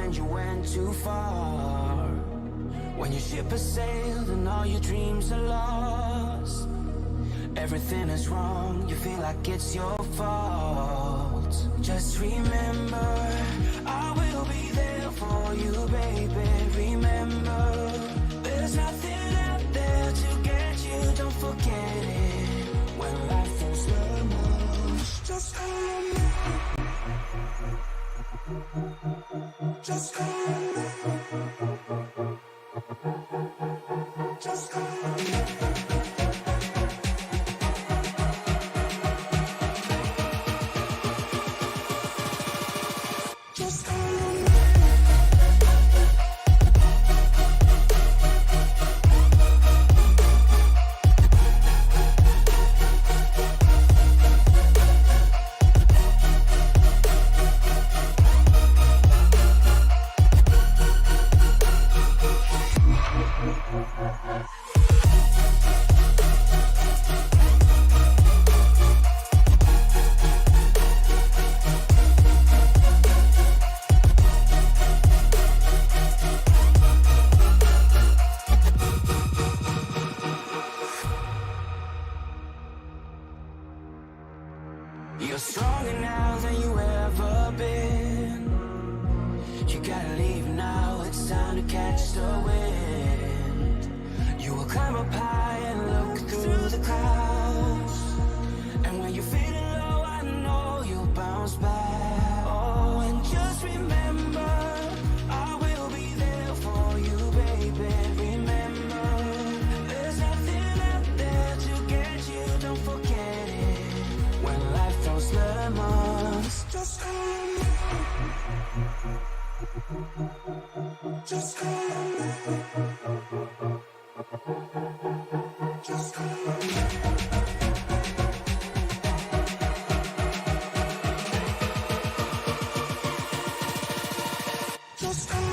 understand you went too far. When your ship has sailed and all your dreams are lost, everything is wrong, you feel like it's your fault. Just remember, I will be there for you, baby. Remember, there's nothing out there to get you, don't forget it. When life throws lemons, just call me. Just call me. Just call me. Just call me. You're stronger now than you ever been. You gotta leave now, it's time to catch the wind. You will climb up high and look through the clouds, and when you're feeling low, I know you'll bounce back. Oh, and just remember, I will be there for you, baby. Remember, there's nothing out there to get you, don't forget it. When life throws lemons, just call me. Just call me. Just call me. Just call me.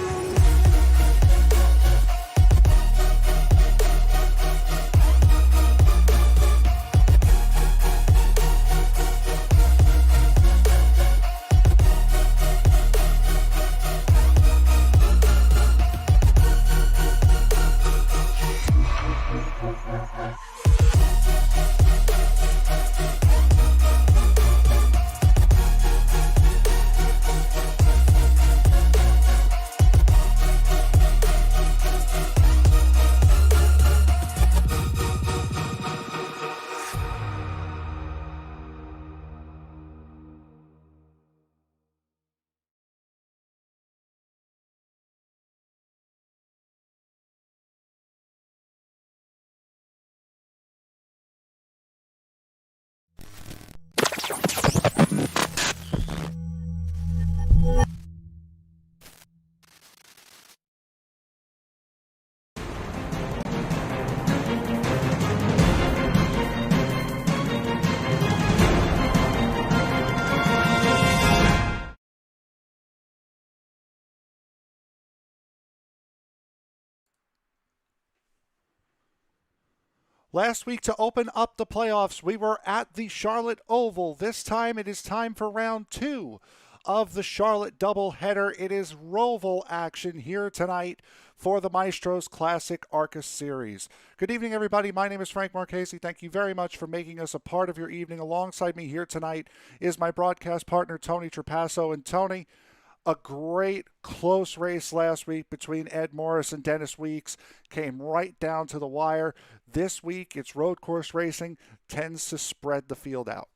Last week, to open up the playoffs, we were at the Charlotte Oval. This time, it is time for round 2 of the Charlotte doubleheader. It is Roval action here tonight for the Maestro's Classic ARCA Series. Good evening, everybody. My name is Frank Marchese. Thank you very much for making us a part of your evening. Alongside me here tonight is my broadcast partner, Tony Trapasso. And Tony, a great close race last week between Ed Morris and Dennis Weeks. Came right down to the wire. This week, it's road course racing, tends to spread the field out.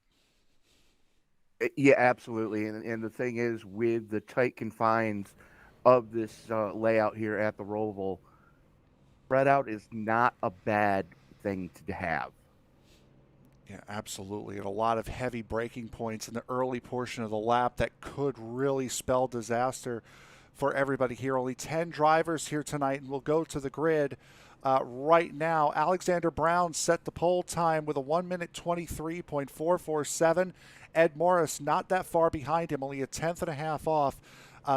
Yeah, absolutely. And the thing is, with the tight confines of this layout here at the Roval, spread out is not a bad thing to have. Yeah, absolutely. And a lot of heavy braking points in the early portion of the lap that could really spell disaster for everybody here. Only 10 drivers here tonight, and we'll go to the grid right now. Alexander Brown set the pole time with a 1 minute 23.447. Ed Morris not that far behind him, only a tenth and a half off,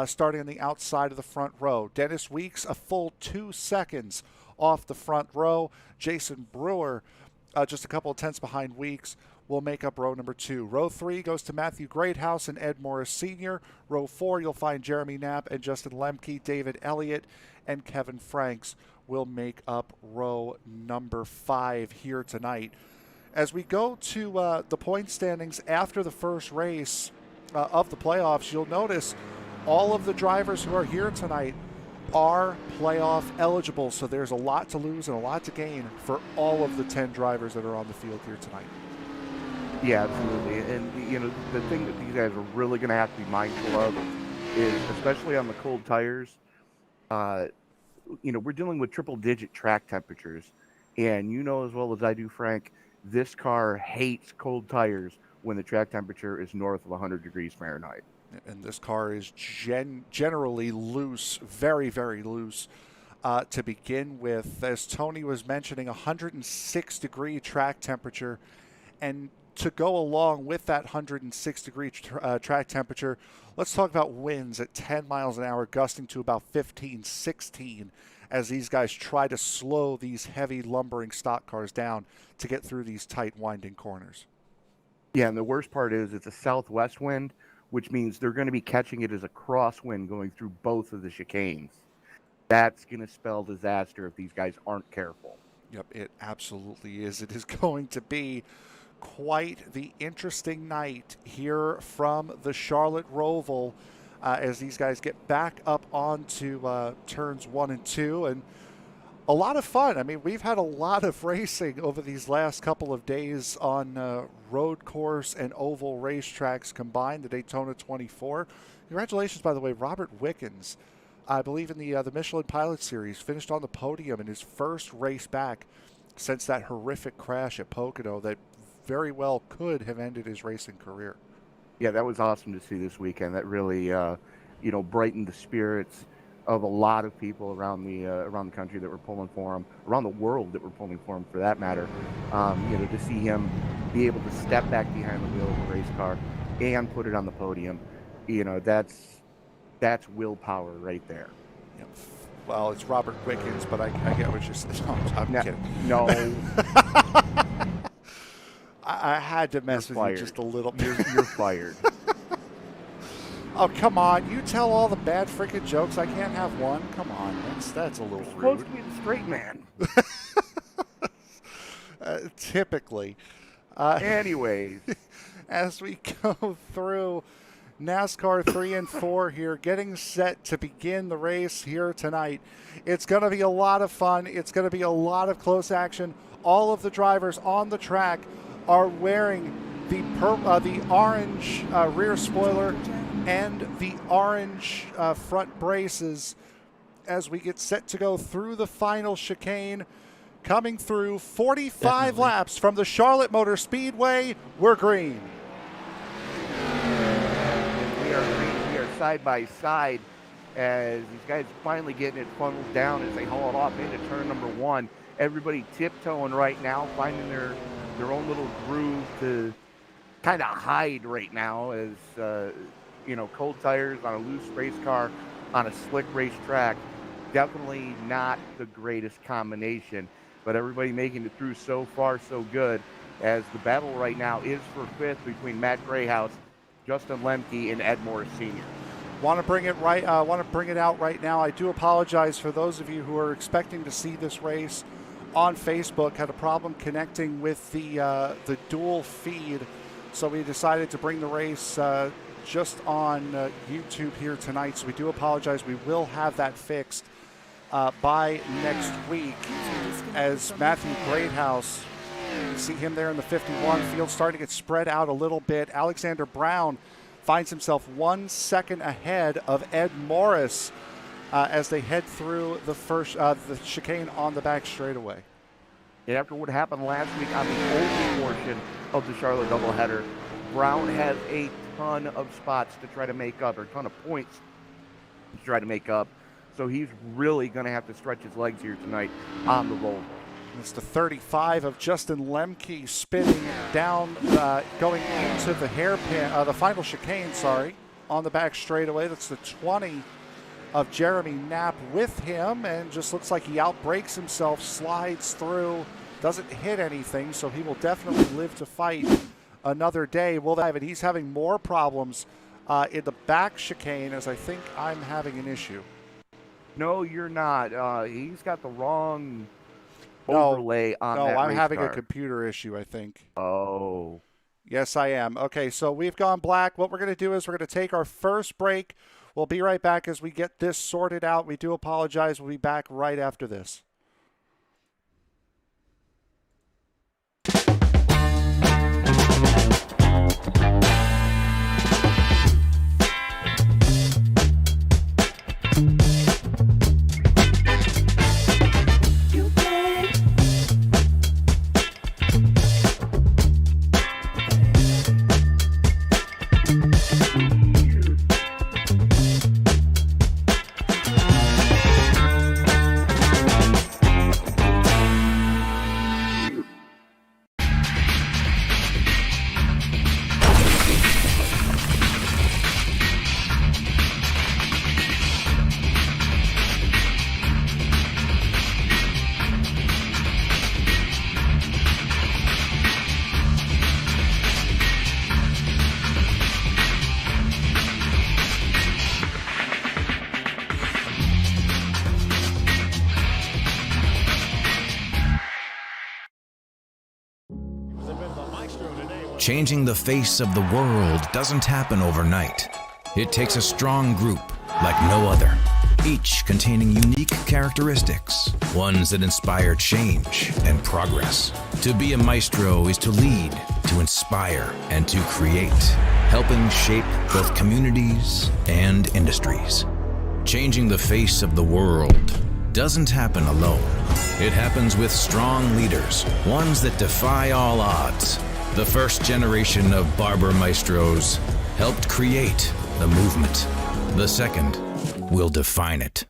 starting on the outside of the front row. Dennis Weeks a full 2 seconds off the front row. Jason Brewer just a couple of tenths behind Weeks, will make up row number 2. Row 3 goes to Matthew Greathouse and Ed Morris Sr. Row 4, you'll find Jeremy Knapp and Justin Lemke. David Elliott and Kevin Franks will make up row number 5 here tonight. As we go to the point standings after the first race of the playoffs, you'll notice all of the drivers who are here tonight are playoff eligible. So there's a lot to lose and a lot to gain for all of the 10 drivers that are on the field here tonight. Yeah, absolutely. And, you know, the thing that these guys are really going to have to be mindful of is, especially on the cold tires, you know, we're dealing with triple-digit track temperatures. And you know as well as I do, Frank, this car hates cold tires when the track temperature is north of 100 degrees Fahrenheit. And this car is generally loose, very, very loose to begin with. As Tony was mentioning, 106-degree track temperature. And to go along with that 106-degree track temperature, let's talk about winds at 10 miles an hour, gusting to about 15, 16, as these guys try to slow these heavy lumbering stock cars down to get through these tight winding corners. Yeah, and the worst part is it's a southwest wind, which means they're going to be catching it as a crosswind going through both of the chicanes. That's going to spell disaster if these guys aren't careful. Yep, it absolutely is. It is going to be quite the interesting night here from the Charlotte Roval as these guys get back up onto turns 1 and 2. And a lot of fun. I mean, we've had a lot of racing over these last couple of days on road course and oval racetracks combined, the Daytona 24. Congratulations, by the way, Robert Wickens, I believe in the Michelin Pilot Series, finished on the podium in his first race back since that horrific crash at Pocono that very well could have ended his racing career. Yeah, that was awesome to see this weekend. That really, you know, brightened the spirits of a lot of people around the country that were pulling for him, around the world that were pulling for him, for that matter. You know, to see him be able to step back behind the wheel of a race car and put it on the podium, you know, that's willpower right there. Yep. Well, it's Robert Wickens, but I get what you're saying. No, I'm kidding. No. I had to mess with you just a little bit. You're fired. Oh, come on. You tell all the bad freaking jokes. I can't have one. Come on. That's a little rude. Supposed to be the straight man. Typically. Anyways. As we go through NASCAR 3 and 4 here, getting set to begin the race here tonight. It's going to be a lot of fun. It's going to be a lot of close action. All of the drivers on the track are wearing the orange rear spoiler and the orange front braces as we get set to go through the final chicane. Coming through 45 laps from the Charlotte Motor Speedway, we're green. We are side by side as these guys finally getting it funneled down as they haul it off into turn number 1. Everybody tiptoeing right now, finding their own little groove to kind of hide right now as, you know, cold tires on a loose race car on a slick race track. Definitely not the greatest combination, but everybody making it through so far so good as the battle right now is for 5th between Matt Grayhouse, Justin Lemke, and Ed Morris Sr. Want to bring it out right now. I do apologize for those of you who are expecting to see this race on Facebook. Had a problem connecting with the dual feed, so we decided to bring the race just on YouTube here tonight. So we do apologize. We will have that fixed by next week. As Matthew Greathouse, you see him there in the 51 field, starting to get spread out a little bit. Alexander Brown finds himself 1 second ahead of Ed Morris as they head through the chicane on the back straightaway. And after what happened last week on the open portion of the Charlotte doubleheader, Brown has a ton of spots to try to make up, or a ton of points to try to make up. So he's really going to have to stretch his legs here tonight on the roll. It's the 35 of Justin Lemke spinning down, going into the hairpin, the final chicane, on the back straightaway. That's the 20 of Jeremy Knapp with him, and just looks like he outbrakes himself, slides through doesn't hit anything, so he will definitely live to fight another day. Will that, and he's having more problems in the back chicane, as I think I'm having an issue. No, you're not. He's got the wrong overlay on that. No, I'm race having car. a computer issue, I think. Oh. Yes, I am. Okay, so we've gone black. What we're going to do is we're going to take our first break. We'll be right back as we get this sorted out. We do apologize. We'll be back right after this. Changing the face of the world doesn't happen overnight. It takes a strong group like no other, each containing unique characteristics, ones that inspire change and progress. To be a maestro is to lead, to inspire, and to create, helping shape both communities and industries. Changing the face of the world doesn't happen alone. It happens with strong leaders, ones that defy all odds. The first generation of barber maestros helped create the movement. The second will define it.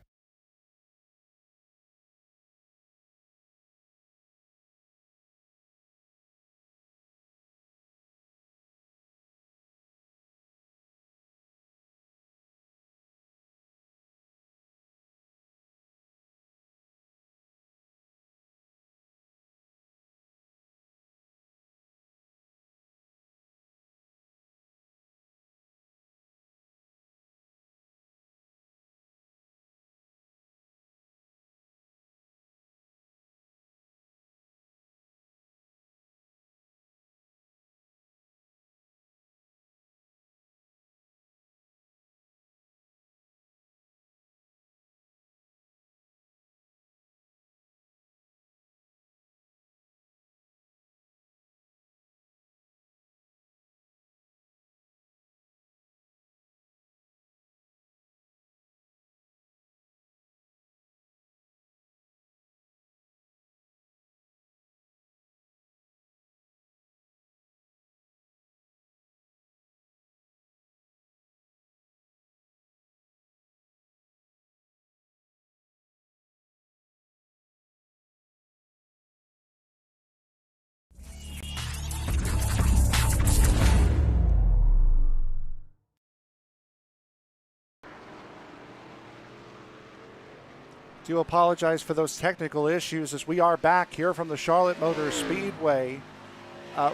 Do apologize for those technical issues as we are back here from the Charlotte Motor Speedway.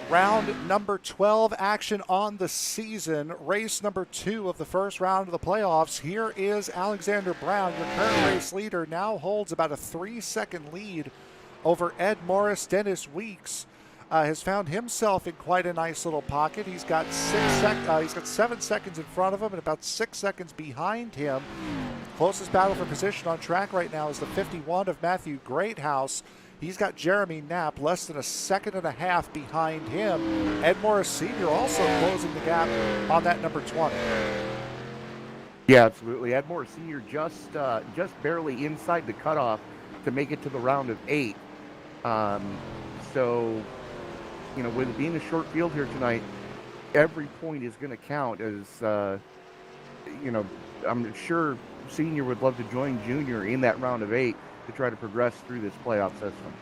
Round number 12 action on the season. Race number 2 of the first round of the playoffs. Here is Alexander Brown, your current race leader, now holds about a 3-second lead over Ed Morris. Dennis Weeks has found himself in quite a nice little pocket. He's got 7 seconds in front of him and about 6 seconds behind him. Closest battle for position on track right now is the 51 of Matthew Greathouse. He's got Jeremy Knapp less than a second and a half behind him. Ed Morris Sr. also closing the gap on that number 20. Yeah, absolutely. Ed Morris Sr. just barely inside the cutoff to make it to the round of 8. So, with it being a short field here tonight, every point is going to count as, I'm sure Senior would love to join Junior in that round of 8 to try to progress through this playoff system.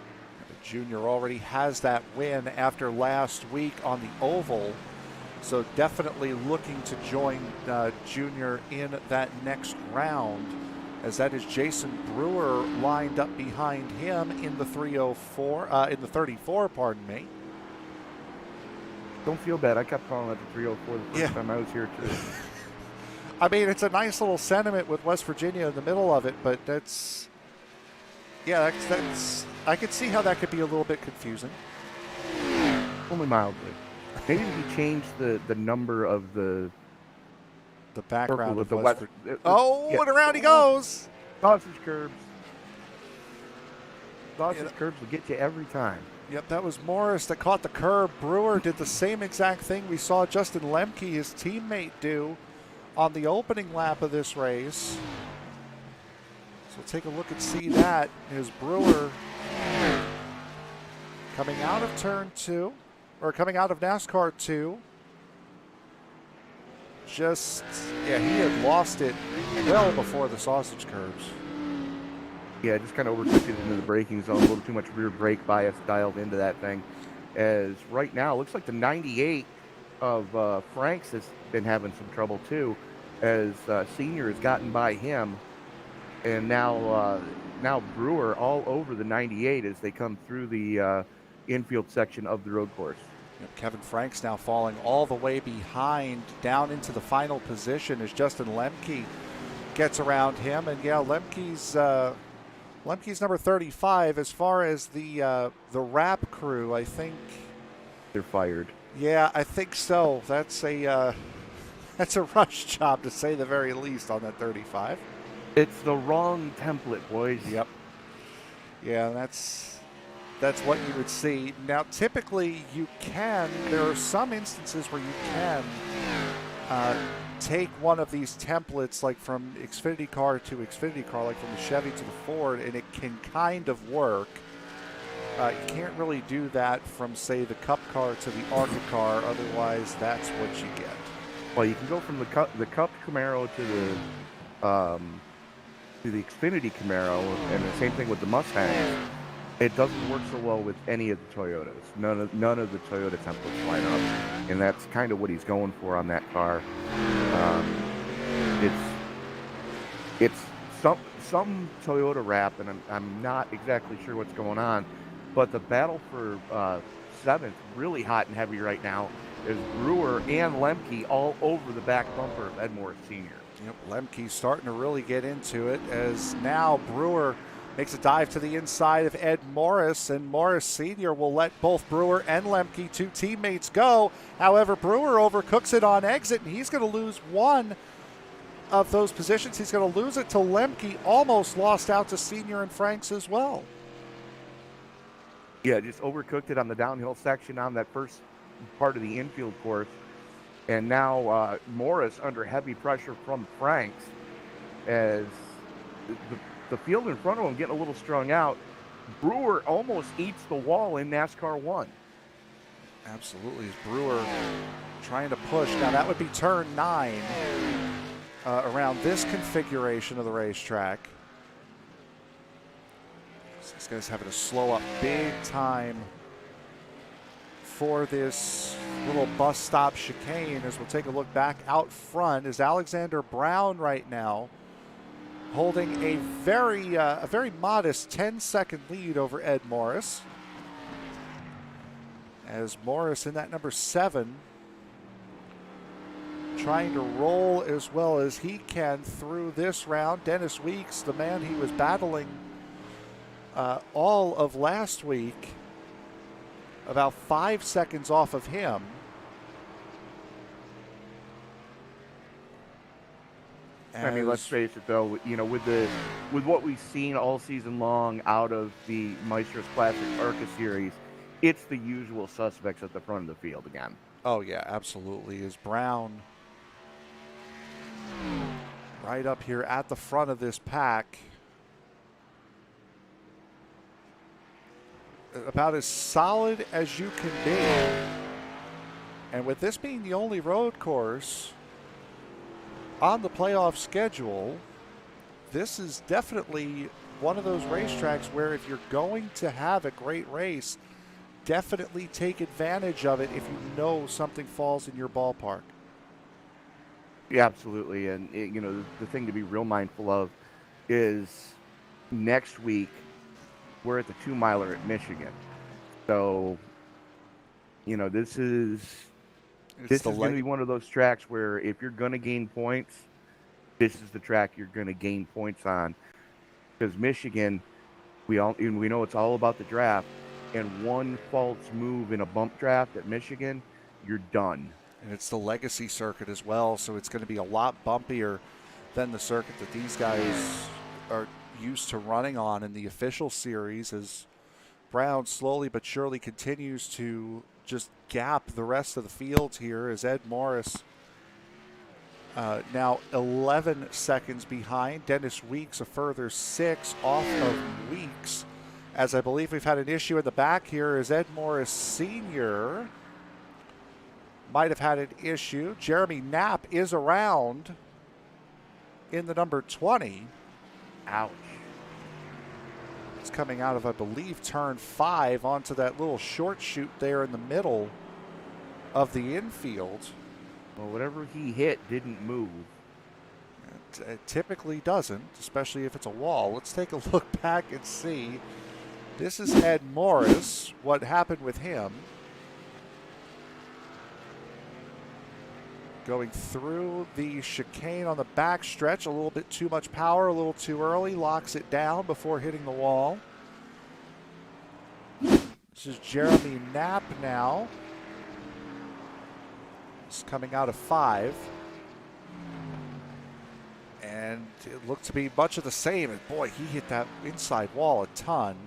Junior already has that win after last week on the oval, so definitely looking to join Junior in that next round. as that is Jason Brewer lined up behind him in the 34, pardon me. Don't feel bad. I kept calling it the 304 the first time I was here, too. I mean, it's a nice little sentiment with West Virginia in the middle of it, but that's I could see how that could be a little bit confusing. Only mildly. Maybe we change the number of the background with of the West west. and around he goes. Sausage curbs. Sausage curbs will get you every time. Yep, that was Morris that caught the curb. Brewer did the same exact thing we saw Justin Lemke, his teammate, do on the opening lap of this race. So we'll take a look and see that. Is Brewer coming out of turn 2, or coming out of NASCAR 2. He had lost it well before the sausage curbs. Yeah, just kind of overtook it into the braking zone. A little too much rear brake bias dialed into that thing. As right now, it looks like the 98 of Franks has been having some trouble too, as Senior has gotten by him. And now Brewer all over the 98 as they come through the infield section of the road course. Kevin Franks now falling all the way behind down into the final position as Justin Lemke gets around him. And yeah, Lemke's number 35. As far as the wrap crew, I think they're fired. Yeah, I think so. That's a rush job to say the very least on that 35. It's the wrong template, boys. Yep. Yeah, that's what you would see. Now, typically, there are some instances where you can take one of these templates, like from Xfinity car to Xfinity car, like from the Chevy to the Ford, and it can kind of work. You can't really do that from, say, the Cup car to the ARCA car. Otherwise, that's what you get. Well, you can go from the Cup Camaro to the Xfinity Camaro, and the same thing with the Mustang. It doesn't work so well with any of the Toyotas. None of the Toyota templates line up, and that's kind of what he's going for on that car. It's some Toyota wrap, and I'm not exactly sure what's going on, but the battle for 7th, really hot and heavy right now, is Brewer and Lemke all over the back bumper of Ed Morris Sr. Yep, Lemke's starting to really get into it, as now Brewer makes a dive to the inside of Ed Morris, and Morris Sr. will let both Brewer and Lemke, two teammates, go. However, Brewer overcooks it on exit, and he's going to lose one of those positions. He's going to lose it to Lemke, almost lost out to Senior and Franks as well. Yeah, just overcooked it on the downhill section on that first part of the infield course. And now Morris under heavy pressure from Franks, as the field in front of him getting a little strung out. Brewer almost eats the wall in NASCAR 1. Absolutely. Brewer trying to push. Now that would be turn 9 around this configuration of the racetrack. So this guy's having to slow up big time for this little bus stop chicane. As we'll take a look back out front, is Alexander Brown right now holding a very modest 10-second lead over Ed Morris. As Morris in that number 7 trying to roll as well as he can through this round. Dennis Weeks, the man he was battling all of last week, about 5 seconds off of him. I mean, let's face it, though. You know, with what we've seen all season long out of the Maestro's Classic ARCA series, it's the usual suspects at the front of the field again. Oh yeah, absolutely. Is Brown right up here at the front of this pack, about as solid as you can be. And with this being the only road course on the playoff schedule, this is definitely one of those racetracks where if you're going to have a great race, definitely take advantage of it if you know something falls in your ballpark. Yeah, absolutely. And, the thing to be real mindful of is next week we're at the 2-miler at Michigan. So, you know, this is going to be one of those tracks where if you're going to gain points, this is the track you're going to gain points on. Because Michigan, we know it's all about the draft, and one false move in a bump draft at Michigan, you're done. And it's the legacy circuit as well, so it's going to be a lot bumpier than the circuit that these guys are used to running on in the official series, as Brown slowly but surely continues to just gap the rest of the field here, as Ed Morris now 11 seconds behind. Dennis Weeks a further 6 off of Weeks, as I believe we've had an issue in the back here as Ed Morris Sr. might have had an issue. Jeremy Knapp is around in the number 20. Ouch. It's coming out of, I believe, turn 5 onto that little short chute there in the middle of the infield. Well, whatever he hit didn't move. It typically doesn't, especially if it's a wall. Let's take a look back and see. This is Ed Morris, what happened with him. Going through the chicane on the back stretch, a little bit too much power, a little too early, locks it down before hitting the wall. This is Jeremy Knapp now. It's coming out of 5. And it looked to be much of the same. And boy, he hit that inside wall a ton.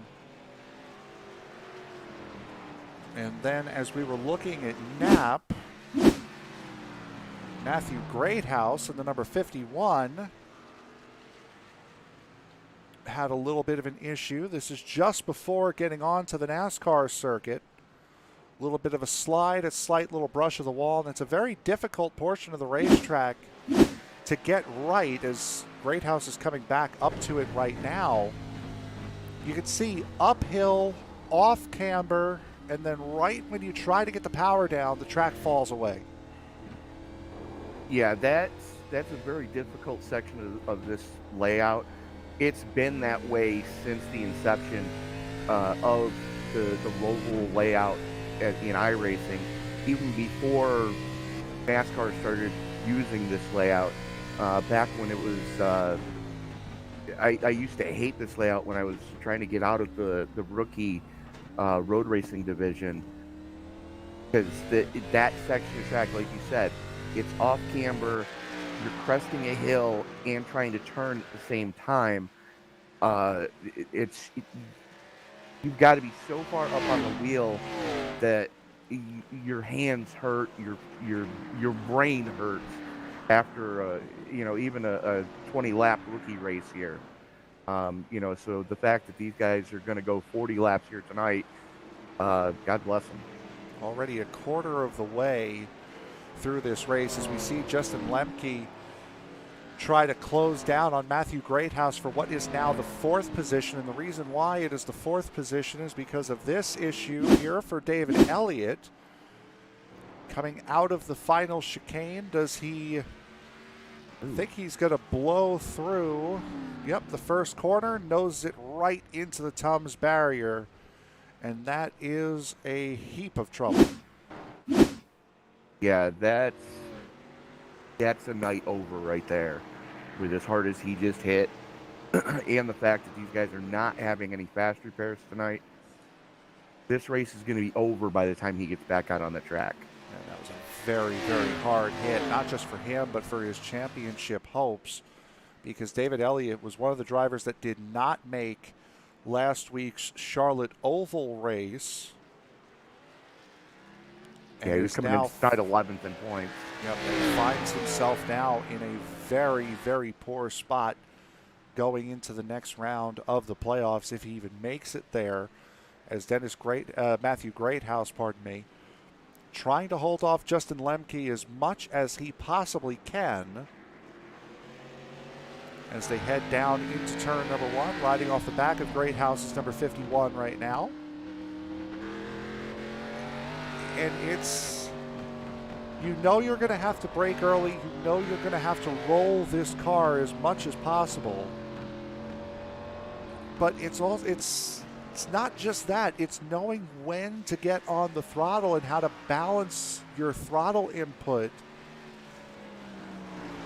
And then as we were looking at Knapp, Matthew Greathouse in the number 51 had a little bit of an issue. This is just before getting on to the NASCAR circuit. A little bit of a slide, a slight little brush of the wall, and it's a very difficult portion of the racetrack to get right, as Greathouse is coming back up to it right now. You can see uphill, off camber, and then right when you try to get the power down, the track falls away. Yeah, that's a very difficult section of this layout. It's been that way since the inception of the Roval layout in iRacing, even before NASCAR started using this layout. Back when it was, I used to hate this layout when I was trying to get out of the rookie road racing division, because that section of track, like you said, it's off camber, you're cresting a hill and trying to turn at the same time. You've got to be so far up on the wheel that your hands hurt, your brain hurts after even a 20-lap rookie race here. So the fact that these guys are going to go 40 laps here tonight, God bless them. Already a quarter of the way through this race as we see Justin Lemke try to close down on Matthew Greathouse for what is now the 4th position. And the reason why it is the 4th position is because of this issue here for David Elliott. Coming out of the final chicane, does he think he's going to blow through? Yep, the first corner, noses it right into the Tums barrier. And that is a heap of trouble. Yeah, that's a night over right there, with as hard as he just hit, and the fact that these guys are not having any fast repairs tonight. This race is going to be over by the time he gets back out on the track. And that was a very, very hard hit, not just for him, but for his championship hopes, because David Elliott was one of the drivers that did not make last week's Charlotte Oval race. Yeah, he was coming inside 11th in points. Yep, and finds himself now in a very, very poor spot going into the next round of the playoffs, if he even makes it there, as Matthew Greathouse, trying to hold off Justin Lemke as much as he possibly can as they head down into turn number 1, riding off the back of Greathouse is number 51 right now. And it's, you're going to have to brake early. You're going to have to roll this car as much as possible but it's not just that. It's knowing when to get on the throttle and how to balance your throttle input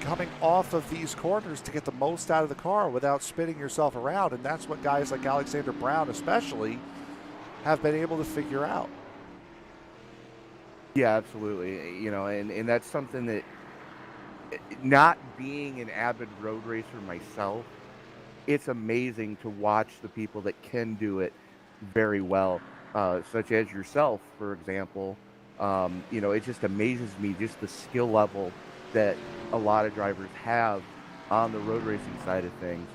coming off of these corners to get the most out of the car without spinning yourself around. And that's what guys like Alexander Brown especially have been able to figure out. Yeah, absolutely. You know, and that's something that, not being an avid road racer myself, it's amazing to watch the people that can do it very well, such as yourself, for example. You know, it just amazes me just the skill level that a lot of drivers have on the road racing side of things.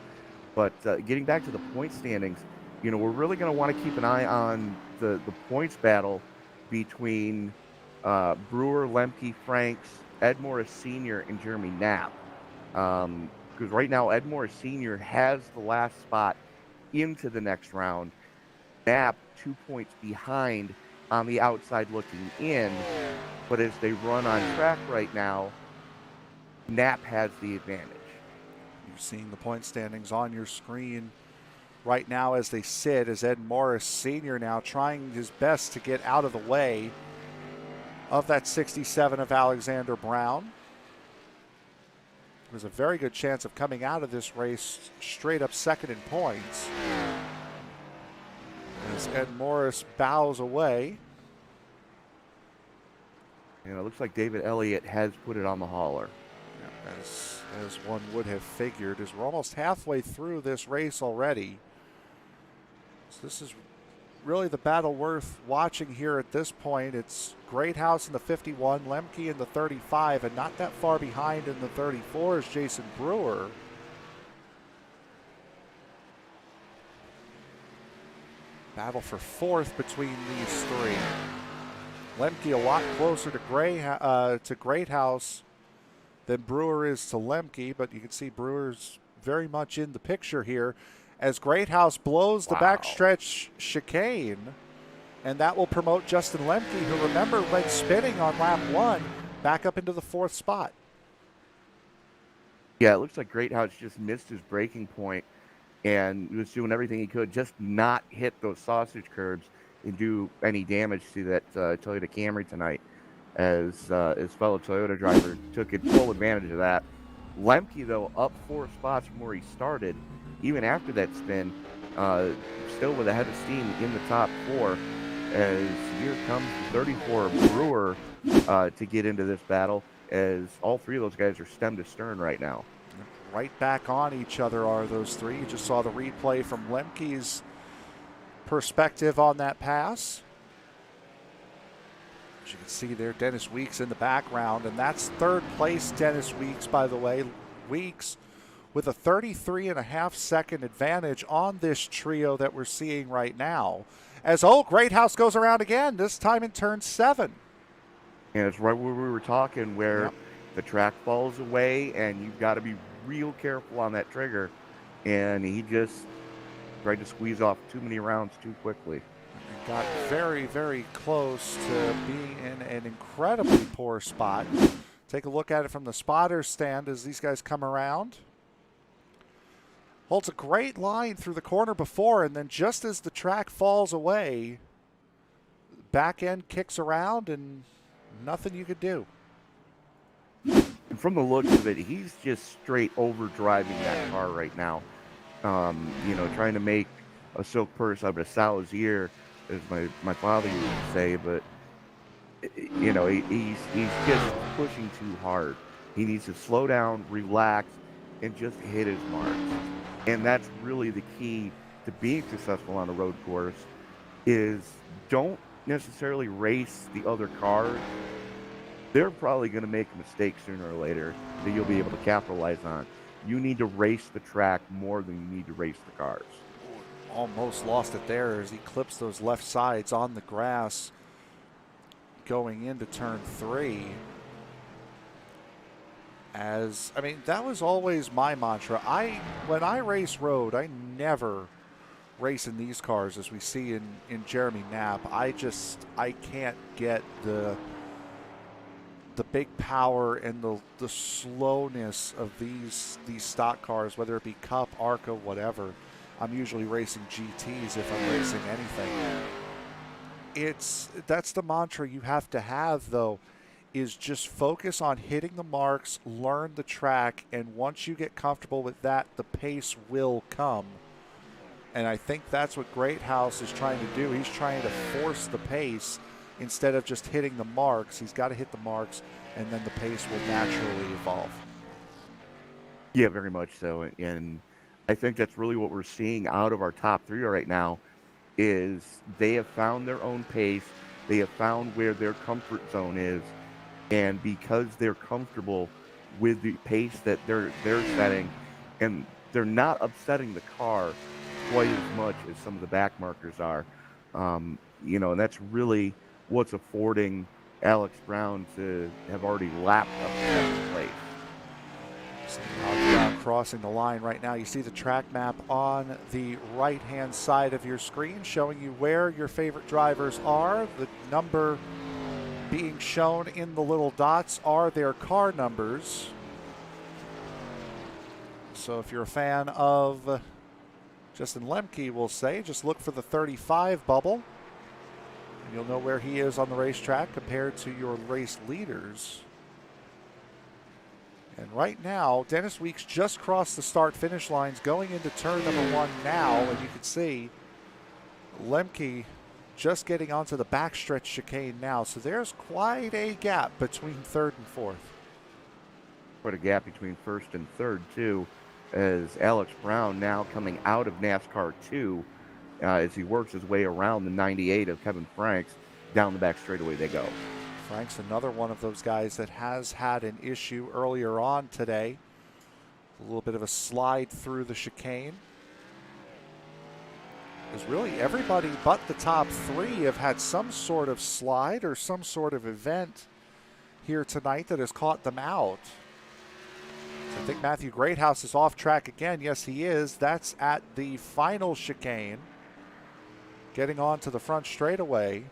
But getting back to the point standings, you know, we're really going to want to keep an eye on the points battle between Brewer, Lemke, Franks, Ed Morris Sr., and Jeremy Knapp. Because right now, Ed Morris Sr. has the last spot into the next round. Knapp 2 points behind on the outside looking in. But as they run on track right now, Knapp has the advantage. You're seeing the point standings on your screen right now as they sit, as Ed Morris Sr. now trying his best to get out of the way of that 67 of Alexander Brown. There's a very good chance of coming out of this race straight up second in points, as Ed Morris bows away. And it looks like David Elliott has put it on the hauler. As one would have figured, as we're almost halfway through this race already. So this is really the battle worth watching here at this point. It's Greathouse in the 51, Lemke in the 35, and not that far behind in the 34 is Jason Brewer. Battle for fourth between these three. Lemke a lot closer to Greathouse than Brewer is to Lemke, but you can see Brewer's very much in the picture here as Greathouse blows the backstretch chicane, and that will promote Justin Lemke, who, remember, went spinning on lap one, back up into the fourth spot. Yeah, it looks like Greathouse just missed his braking point and he was doing everything he could just not hit those sausage curbs and do any damage to that Toyota Camry tonight, as his fellow Toyota driver took full advantage of that. Lemke, though, up 4 spots from where he started, even after that spin, still with a head of steam in the top 4, as here comes the 34 Brewer to get into this battle, as all three of those guys are stem to stern right now. Right back on each other are those three. You just saw the replay from Lemke's perspective on that pass. As you can see there, Dennis Weeks in the background, and that's third place Dennis Weeks, by the way. Weeks with a 33.5 second advantage on this trio that we're seeing right now. As Greathouse goes around again, this time in turn 7. And it's right where we were talking, where the track falls away and you've got to be real careful on that trigger. And he just tried to squeeze off too many rounds too quickly. Got very, very close to being in an incredibly poor spot. Take a look at it from the spotter's stand as these guys come around. Holds a great line through the corner before, and then just as the track falls away, back end kicks around and nothing you could do. And from the looks of it, he's just straight overdriving that car right now. You know, trying to make a silk purse out of a sow's ear, as my father used to say, but you know, he's just pushing too hard. He needs to slow down, relax, and just hit his marks. And that's really the key to being successful on a road course, is don't necessarily race the other cars. They're probably going to make a mistake sooner or later that you'll be able to capitalize on. You need to race the track more than you need to race the cars. Almost lost it there as he clips those left sides on the grass going into turn 3. I mean, that was always my mantra. When I race road, I never race in these cars as we see in Jeremy Knapp. I can't get the big power and the slowness of these stock cars, whether it be Cup, ARCA, whatever. I'm usually racing GTs if I'm racing anything. That's the mantra you have to have, though, is just focus on hitting the marks, learn the track, and once you get comfortable with that, the pace will come. And I think that's what Greathouse is trying to do. He's trying to force the pace instead of just hitting the marks. He's got to hit the marks, and then the pace will naturally evolve. Yeah, very much so. And I think that's really what we're seeing out of our top three right now is they have found their own pace. They have found where their comfort zone is. And because they're comfortable with the pace that they're setting, and they're not upsetting the car quite as much as some of the back markers are, and that's really what's affording Alex Brown to have already lapped up to second place. Crossing the line right now. You see the track map on the right-hand side of your screen showing you where your favorite drivers are. The number being shown in the little dots are their car numbers. So if you're a fan of Justin Lemke, we'll say, just look for the 35 bubble, and you'll know where he is on the racetrack compared to your race leaders. And right now, Dennis Weeks just crossed the start-finish lines going into turn number 1 now, and you can see Lemke just getting onto the backstretch chicane now. So there's quite a gap between third and fourth. Quite a gap between first and third, too, as Alex Brown now coming out of NASCAR 2 as he works his way around the 98 of Kevin Franks. Down the back straightaway they go. Frank's another one of those guys that has had an issue earlier on today. A little bit of a slide through the chicane. Because really everybody but the top three have had some sort of slide or some sort of event here tonight that has caught them out. I think Matthew Greathouse is off track again. Yes, he is. That's at the final chicane. Getting on to the front straightaway.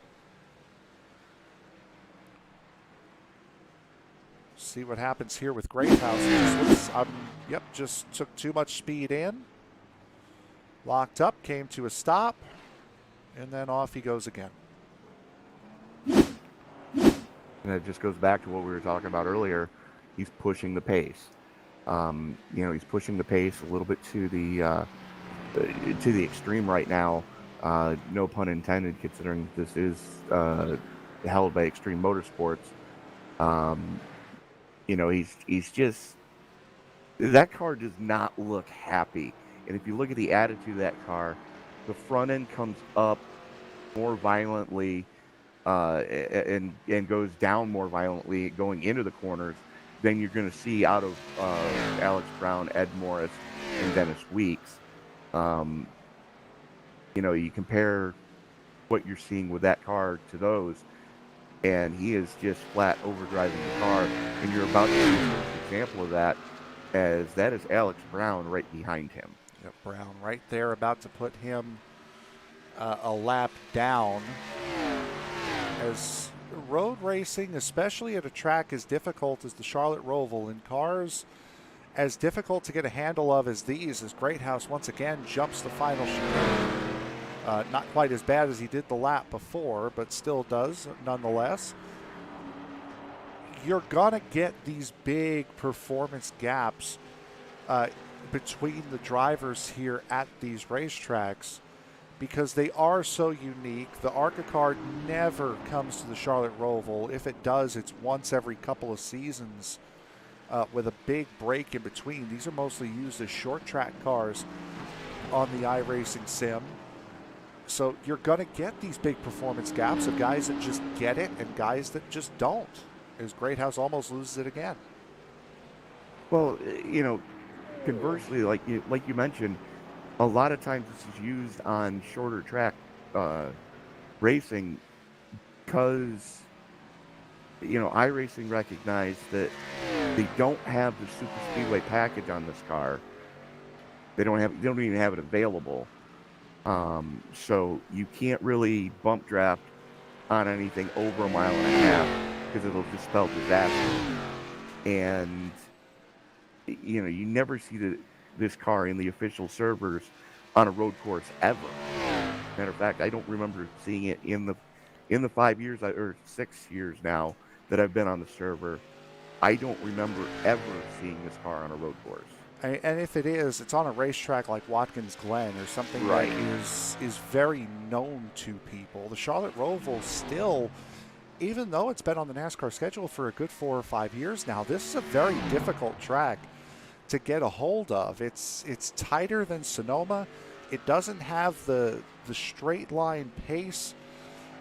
See what happens here with Greathouse. Just took too much speed in. Locked up, came to a stop, and then off he goes again. And it just goes back to what we were talking about earlier. He's pushing the pace. He's pushing the pace a little bit to the extreme right now. No pun intended, considering this is held by Extreme Motorsports. He's just, that car does not look happy. And if you look at the attitude of that car, the front end comes up more violently and goes down more violently going into the corners than you're going to see out of Alex Brown, Ed Morris, and Dennis Weeks. You compare what you're seeing with that car to those, and he is just flat overdriving the car. And you're about to see an example of that, as that is Alex Brown right behind him. Yep, Brown right there, about to put him a lap down. As road racing, especially at a track as difficult as the Charlotte Roval, in cars as difficult to get a handle of as these, as Greathouse once again jumps the final chicane. Not quite as bad as he did the lap before, but still does nonetheless. You're going to get these big performance gaps between the drivers here at these racetracks because they are so unique. The ARCA car never comes to the Charlotte Roval. If it does, it's once every couple of seasons with a big break in between. These are mostly used as short track cars on the iRacing sim. So you're going to get these big performance gaps of guys that just get it and guys that just don't, as Greathouse almost loses it again. Well, conversely, like you mentioned, a lot of times this is used on shorter track racing because, iRacing recognized that they don't have the super speedway package on this car. They don't even have it available. So you can't really bump draft on anything over 1.5 miles because it'll just spell disaster. And you never see this car in the official servers on a road course ever. Matter of fact, I don't remember seeing it in the 5 years or 6 years now that I've been on the server. I don't remember ever seeing this car on a road course. And if it is, it's on a racetrack like Watkins Glen or something Right. that is very known to people. The Charlotte Roval still, even though it's been on the NASCAR schedule for a good 4 or 5 years now, this is a very difficult track to get a hold of. It's tighter than Sonoma. It doesn't have the straight line pace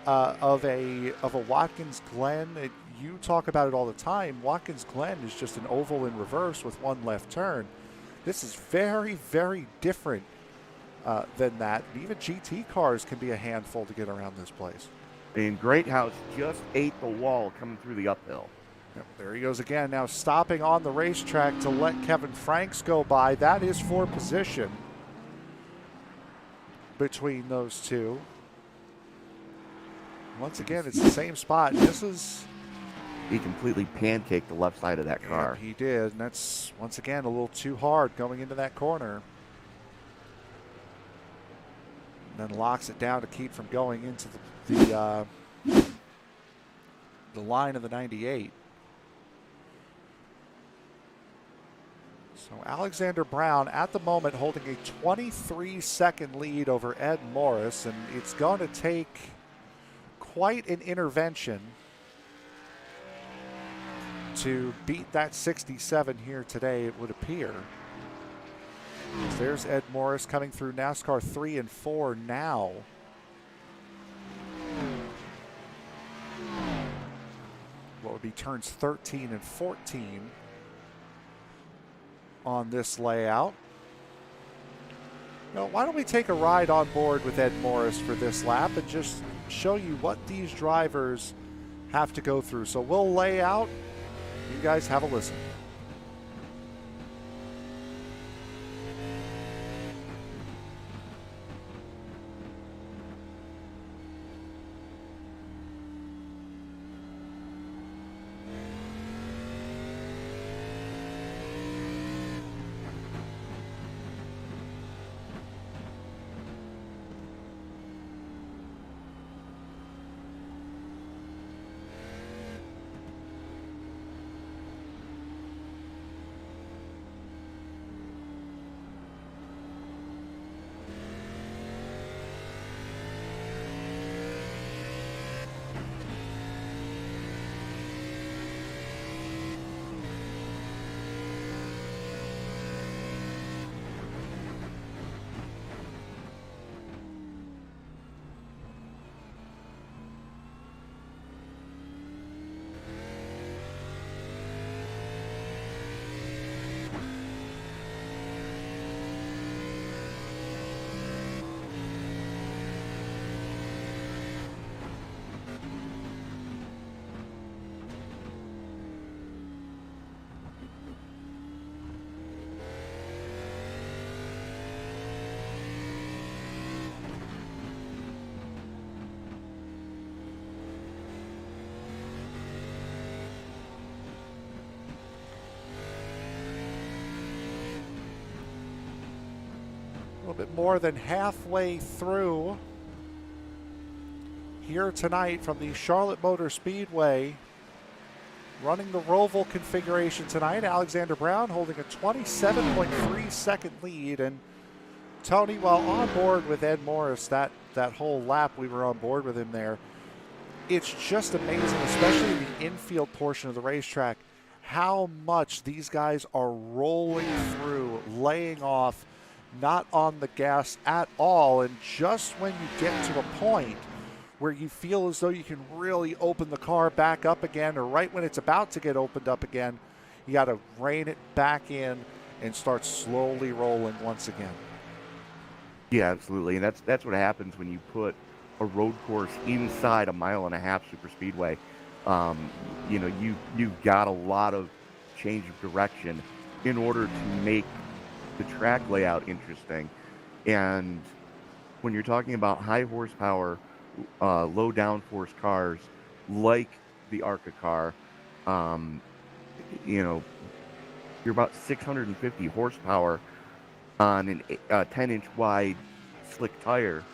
of a Watkins Glen. You talk about it all the time. Watkins Glen is just an oval in reverse with one left turn. This is very, very different than that. And even GT cars can be a handful to get around this place. And Greathouse just ate the wall coming through the uphill. Yep, there he goes again. Now stopping on the racetrack to let Kevin Franks go by. That is for position between those two. Once again, it's the same spot. He completely pancaked the left side of that car. He did, and that's, once again, a little too hard going into that corner. And then locks it down to keep from going into the line of the 98. So Alexander Brown, at the moment, holding a 23-second lead over Ed Morris, and it's going to take quite an intervention to beat that 67 here today, it would appear. There's Ed Morris coming through NASCAR 3 and 4 now. What would be turns 13 and 14 on this layout. Now, why don't we take a ride on board with Ed Morris for this lap and just show you what these drivers have to go through. So we'll lay out. You guys have a listen. A little bit more than halfway through here tonight from the Charlotte Motor Speedway. Running the Roval configuration tonight, Alexander Brown holding a 27.3 second lead. And Tony, while on board with Ed Morris, that whole lap we were on board with him there, it's just amazing, especially in the infield portion of the racetrack, how much these guys are rolling through, laying off, not on the gas at all. And just when you get to a point where you feel as though you can really open the car back up again, or right when it's about to get opened up again, you got to rein it back in and start slowly rolling once again. Yeah, absolutely. And that's what happens when you put a road course inside a 1.5-mile super speedway. You've got a lot of change of direction in order to make the track layout interesting. And when you're talking about high horsepower, low downforce cars like the ARCA car, you're about 650 horsepower on a 10-inch wide slick tire,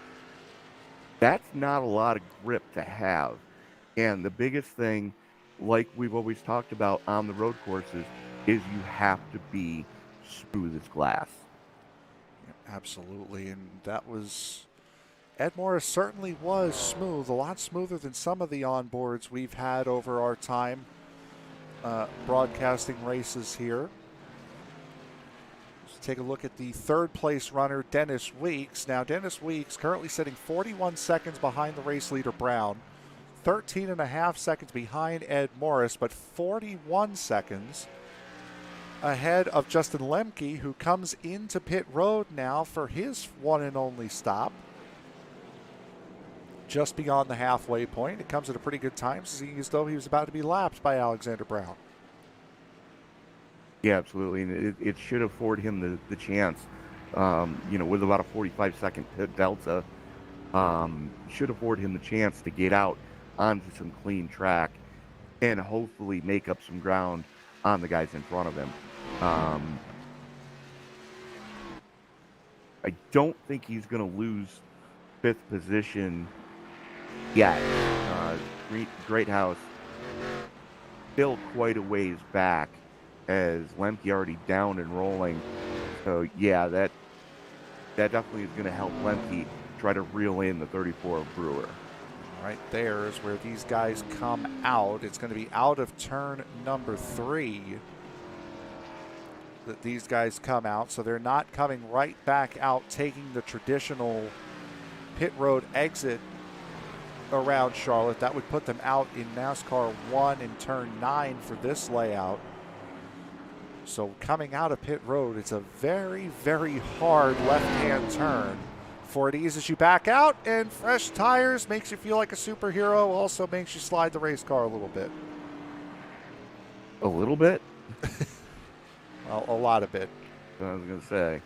that's not a lot of grip to have. And the biggest thing, like we've always talked about on the road courses, is you have to be smooth as glass. Absolutely, and that was, Ed Morris certainly was smooth, a lot smoother than some of the onboards we've had over our time broadcasting races here. Let's take a look at the third place runner, Dennis Weeks. Now, Dennis Weeks currently sitting 41 seconds behind the race leader Brown, 13 and a half seconds behind Ed Morris, but 41 seconds ahead of Justin Lemke, who comes into pit road now for his one and only stop. Just beyond the halfway point. It comes at a pretty good time, seeing as though he was about to be lapped by Alexander Brown. Yeah, absolutely. And it should afford him the chance, with about a 45-second pit delta, should afford him the chance to get out onto some clean track and hopefully make up some ground on the guys in front of him. I don't think he's going to lose fifth position yet. Great House still quite a ways back, as Lemke already down and rolling. So yeah, that definitely is going to help Lemke try to reel in the 34 of Brewer. Right there is where these guys come out. It's going to be out of turn number 3 that these guys come out. So they're not coming right back out, taking the traditional pit road exit around Charlotte. That would put them out in NASCAR 1 in turn 9 for this layout. So coming out of pit road, it's a very, very hard left-hand turn. Before it eases you back out, and fresh tires makes you feel like a superhero, also makes you slide the race car a little bit. A little bit? Well, a lot of it. I was going to say.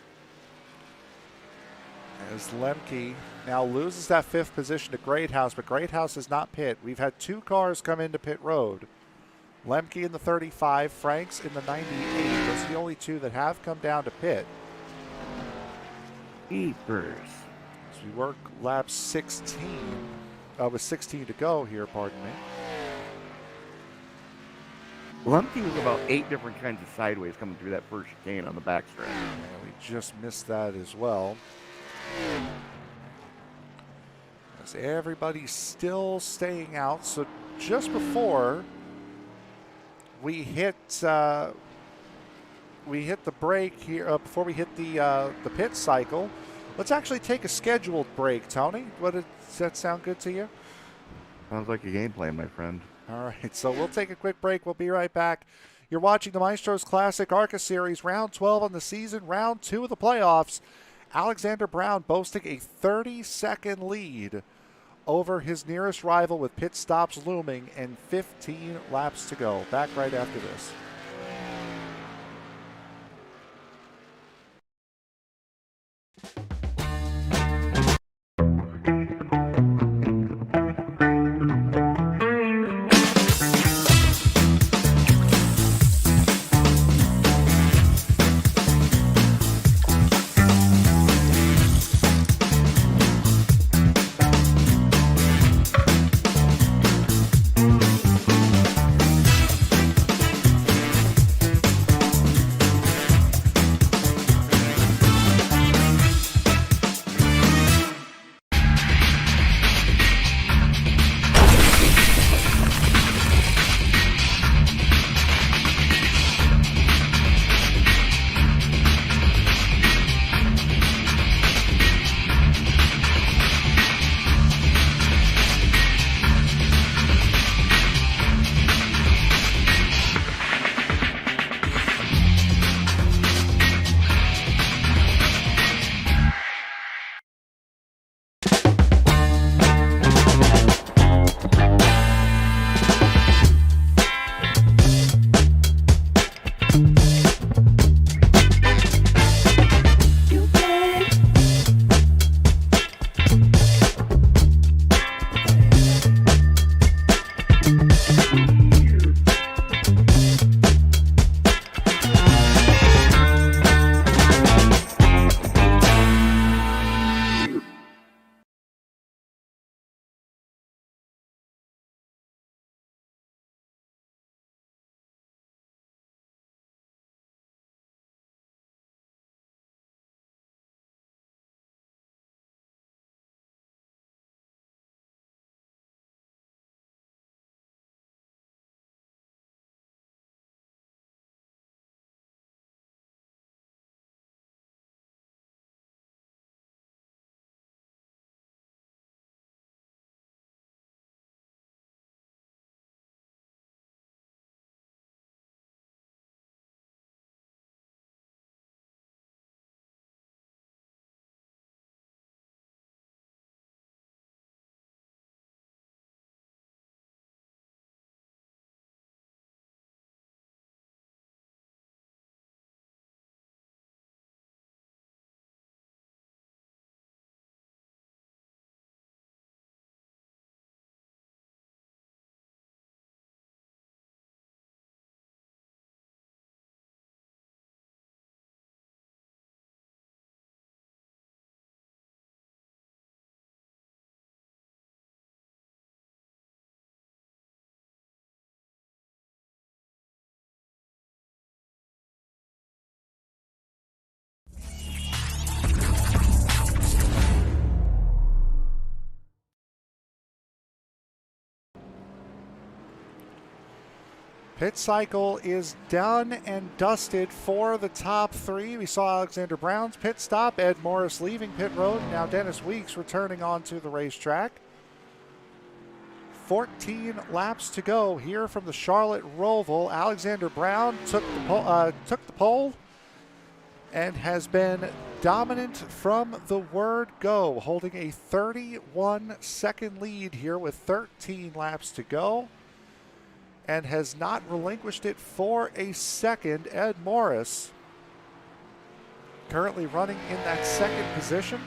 As Lemke now loses that 5th position to Greathouse, but Greathouse is not pit. We've had 2 cars come into pit road. Lemke in the 35, Franks in the 98. Those are the only 2 that have come down to pit. Eepers. As we work lap 16, with 16 to go here, pardon me. Lemke was about 8 different kinds of sideways coming through that first chicane on the backstretch. Yeah, we just missed that as well. As everybody's still staying out, so just before we hit the break here, before we hit the pit cycle, let's actually take a scheduled break. Tony, does that sound good to you? Sounds like a game plan, my friend. All right, so we'll take a quick break. We'll be right back. You're watching the Maestro's Classic ARCA Series, round 12 on the season, round 2 of the playoffs. Alexander Brown boasting a 30-second lead over his nearest rival with pit stops looming and 15 laps to go. Back right after this. Pit cycle is done and dusted for the top three. We saw Alexander Brown's pit stop, Ed Morris leaving pit road. Now Dennis Weeks returning onto the racetrack. 14 laps to go here from the Charlotte Roval. Alexander Brown took the pole and has been dominant from the word go, holding a 31-second lead here with 13 laps to go, and has not relinquished it for a second. Ed Morris currently running in that second position.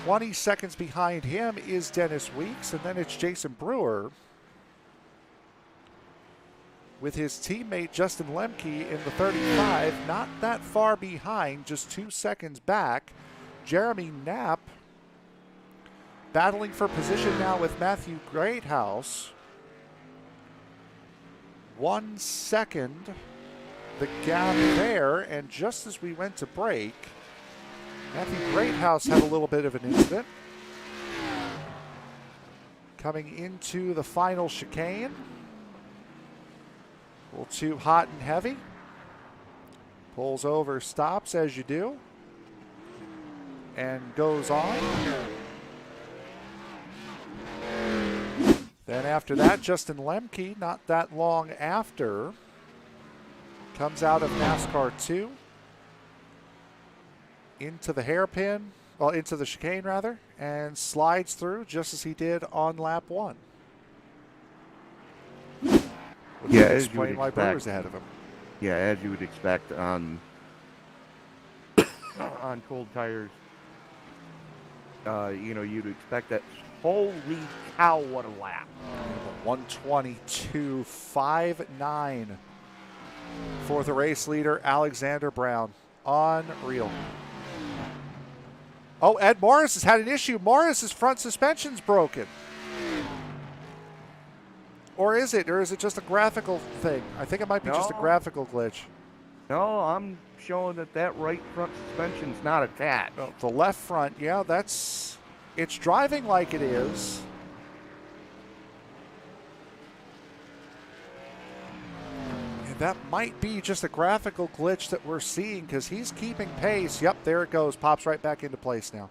20 seconds behind him is Dennis Weeks, and then it's Jason Brewer with his teammate Justin Lemke in the 35, not that far behind, just 2 seconds back. Jeremy Knapp battling for position now with Matthew Greathouse. 1 second the gap there, and just as we went to break, Matthew Greathouse had a little bit of an incident. Coming into the final chicane. A little too hot and heavy. Pulls over, stops as you do, and goes on. Then after that, Justin Lemke, not that long after, comes out of NASCAR 2 into the hairpin, well, into the chicane rather, and slides through just as he did on lap 1. Yeah, as you explain would why expect. Brewer's ahead of him. Yeah, as you would expect on on cold tires. You'd expect that. Holy cow, what a lap. 122.59 for the race leader, Alexander Brown. Unreal. Oh, Ed Morris has had an issue. Morris's front suspension's broken. Or is it just a graphical thing? I think it might be just a graphical glitch. No, I'm showing that right front suspension's not attached. Oh, the left front, yeah, it's driving like it is. And that might be just a graphical glitch that we're seeing because he's keeping pace. Yep, there it goes. Pops right back into place now.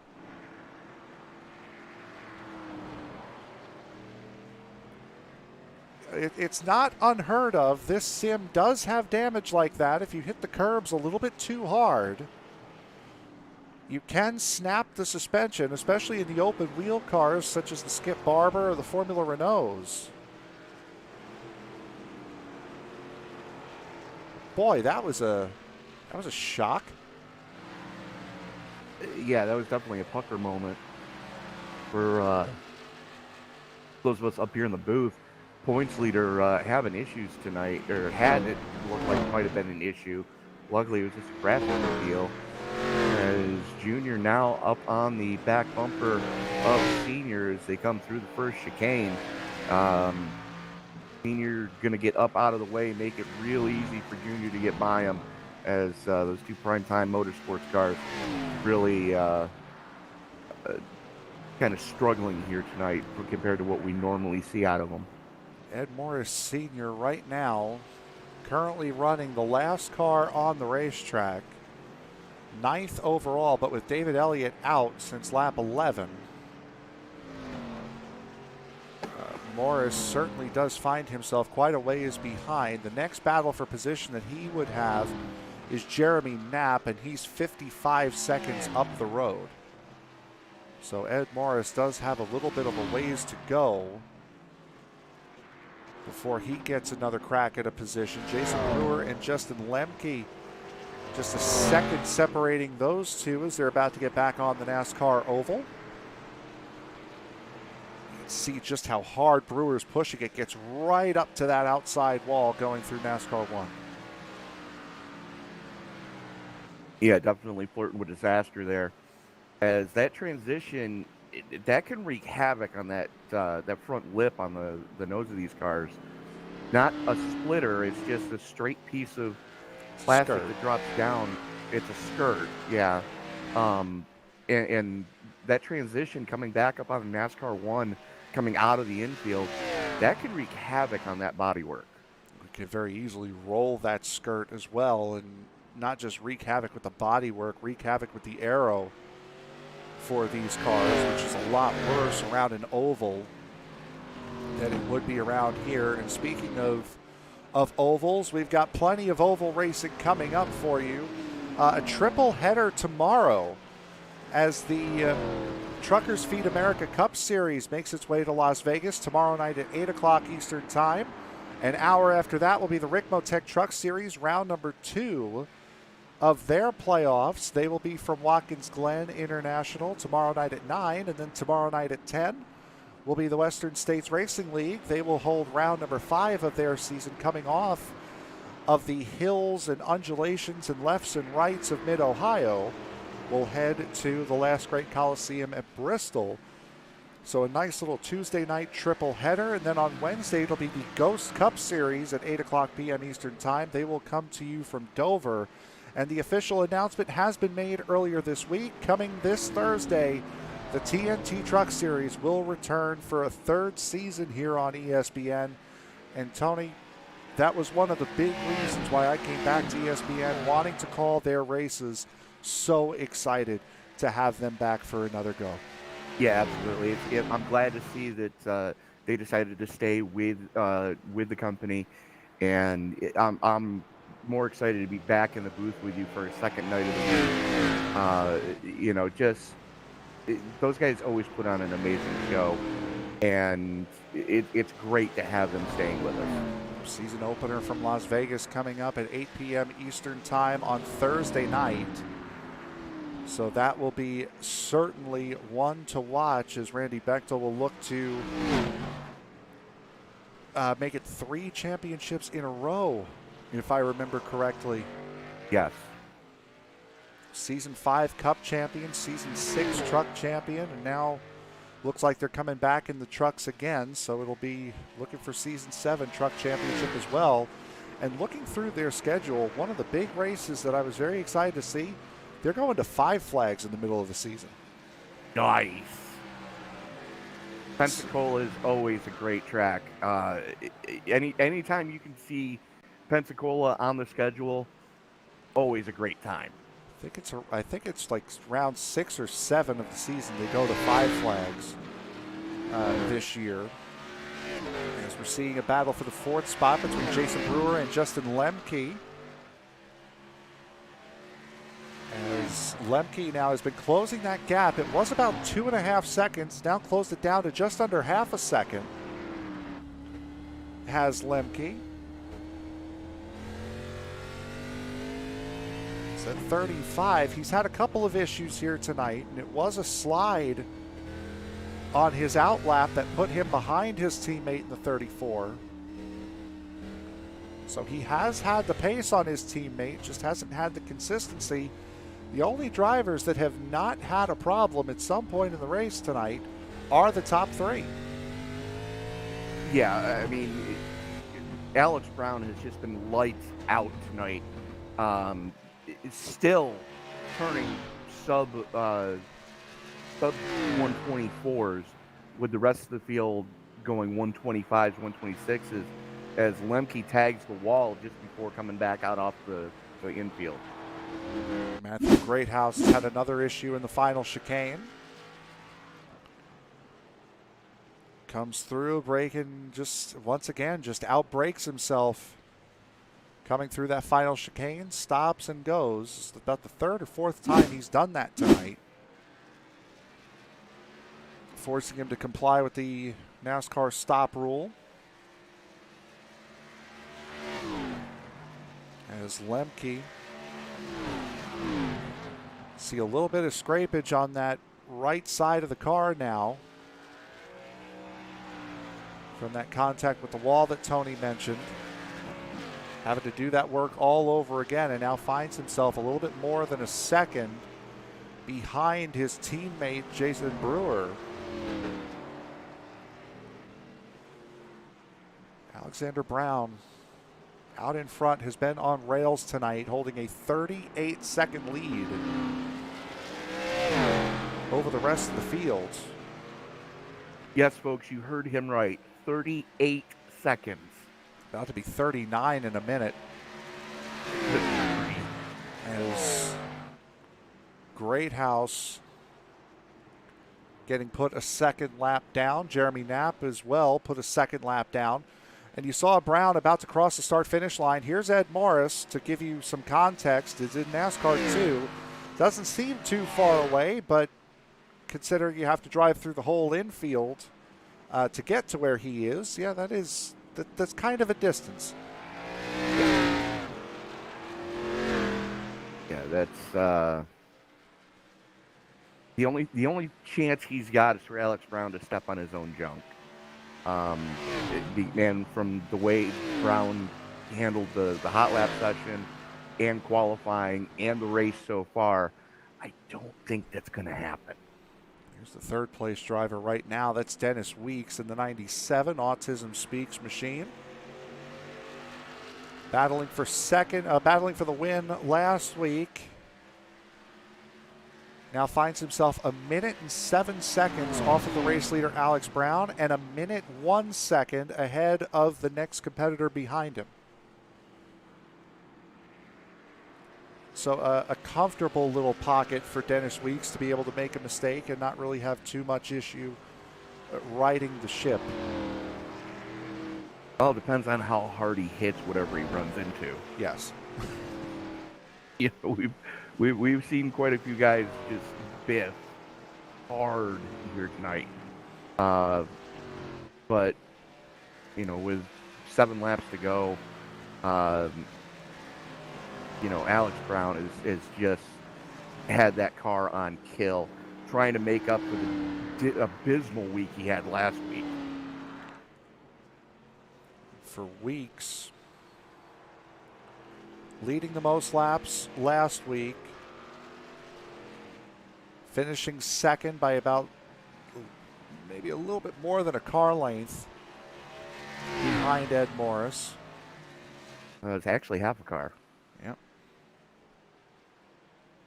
It's not unheard of. This sim does have damage like that. If you hit the curbs a little bit too hard, you can snap the suspension, especially in the open wheel cars such as the Skip Barber or the Formula Renaults. Boy, that was a shock. Yeah, that was definitely a pucker moment for those of us up here in the booth. Points leader having issues tonight, or had it looked like it might have been an issue. Luckily, it was just a graphical deal. As Junior now up on the back bumper of Senior as they come through the first chicane. Senior going to get up out of the way, make it real easy for Junior to get by him, as those two primetime motorsports cars really kind of struggling here tonight compared to what we normally see out of them. Ed Morris Sr. right now currently running the last car on the racetrack. 9th overall, but with David Elliott out since lap 11. Morris certainly does find himself quite a ways behind. The next battle for position that he would have is Jeremy Knapp, and he's 55 seconds up the road. So Ed Morris does have a little bit of a ways to go before he gets another crack at a position. Jason Brewer and Justin Lemke, just a second separating those two as they're about to get back on the NASCAR oval. You can see just how hard Brewer's pushing it. Gets right up to that outside wall going through NASCAR 1. Yeah, definitely flirting with disaster there. As that transition, that can wreak havoc on that front lip on the nose of these cars. Not a splitter, it's just a straight piece of plastic that drops down. It's a skirt, yeah. And that transition coming back up on NASCAR 1, coming out of the infield, that could wreak havoc on that bodywork. We could very easily roll that skirt as well, and not just wreak havoc with the bodywork, wreak havoc with the aero for these cars, which is a lot worse around an oval than it would be around here. And speaking of ovals, we've got plenty of oval racing coming up for you. A triple header tomorrow as the Truckers Feed America Cup Series makes its way to Las Vegas tomorrow night at 8 o'clock Eastern Time. An hour after that will be the Rick Motec Truck Series, round number 2 of their playoffs. They will be from Watkins Glen International tomorrow night at 9, and then tomorrow night at 10 will be the Western States Racing League. They will hold round number 5 of their season, coming off of the hills and undulations and lefts and rights of Mid-Ohio. Will head to the Last Great Coliseum at Bristol. So a nice little Tuesday night triple header, and then on Wednesday it'll be the Ghost Cup Series at 8 o'clock p.m. Eastern Time. They will come to you from Dover, and the official announcement has been made earlier this week. Coming this Thursday, the TNT Truck Series will return for a 3rd season here on ESPN. And Tony, that was one of the big reasons why I came back to ESPN, wanting to call their races. So excited to have them back for another go. Yeah, absolutely. I'm glad to see that they decided to stay with the company, and I'm more excited to be back in the booth with you for a second night of the year. Those guys always put on an amazing show, and it's great to have them staying with us. Season opener from Las Vegas coming up at 8 p.m. Eastern Time on Thursday night. So that will be certainly one to watch, as Randy Bechtel will look to make it 3 championships in a row, if I remember correctly. Yes. Season 5 Cup champion, Season 6 Truck champion, and now looks like they're coming back in the trucks again, so it'll be looking for Season 7 Truck championship as well. And looking through their schedule, one of the big races that I was very excited to see, they're going to 5 Flags in the middle of the season. Nice. Pensacola is always a great track. Anytime you can see Pensacola on the schedule, always a great time. I think it's like round 6 or 7 of the season they go to 5 Flags this year. As we're seeing a battle for the 4th spot between Jason Brewer and Justin Lemke. As Lemke now has been closing that gap. It was about 2.5 seconds, now closed it down to just under half a second. Has Lemke. It's at 35. He's had a couple of issues here tonight, and it was a slide on his outlap that put him behind his teammate in the 34. So he has had the pace on his teammate, just hasn't had the consistency. The only drivers that have not had a problem at some point in the race tonight are the top 3. Yeah, I mean, Alex Brown has just been lights out tonight. It's still turning sub 124s with the rest of the field going 125s, 126s as Lemke tags the wall just before coming back out off the infield. Matthew Greathouse had another issue in the final chicane. Comes through, braking just once again, just outbrakes himself. Coming through that final chicane, stops and goes. It's about the 3rd or 4th time he's done that tonight. Forcing him to comply with the NASCAR stop rule. As Lemke, see a little bit of scrapage on that right side of the car now from that contact with the wall that Tony mentioned. Having to do that work all over again, and now finds himself a little bit more than a second behind his teammate Jason Brewer. Alexander Brown out in front, has been on rails tonight, holding a 38-second lead over the rest of the field. Yes, folks, you heard him right. 38 seconds. About to be 39 in a minute. As Greathouse getting put a second lap down. Jeremy Knapp as well put a second lap down. And you saw Brown about to cross the start-finish line. Here's Ed Morris to give you some context. Is in NASCAR too. Doesn't seem too far away, but considering you have to drive through the whole infield to get to where he is, yeah, that's kind of a distance. Yeah, that's the only chance he's got is for Alex Brown to step on his own junk. And from the way Brown handled the hot lap session and qualifying and the race so far, I don't think that's going to happen. Here's the third place driver right now. That's Dennis Weeks in the 97 Autism Speaks machine. Battling for the win last week. Now finds himself a minute and 7 seconds off of the race leader Alex Brown and a minute 1 second ahead of the next competitor behind him. So a comfortable little pocket for Dennis Weeks to be able to make a mistake and not really have too much issue riding the ship. Well, it depends on how hard he hits whatever he runs into. Yes. You know, we've seen quite a few guys just biff hard here tonight. But you know, with 7 laps to go, you know, Alex Brown is just had that car on kill, trying to make up for the abysmal week he had last week. For Weeks, leading the most laps last week, finishing second by about maybe a little bit more than a car length behind Ed Morris. It's actually half a car. Yeah.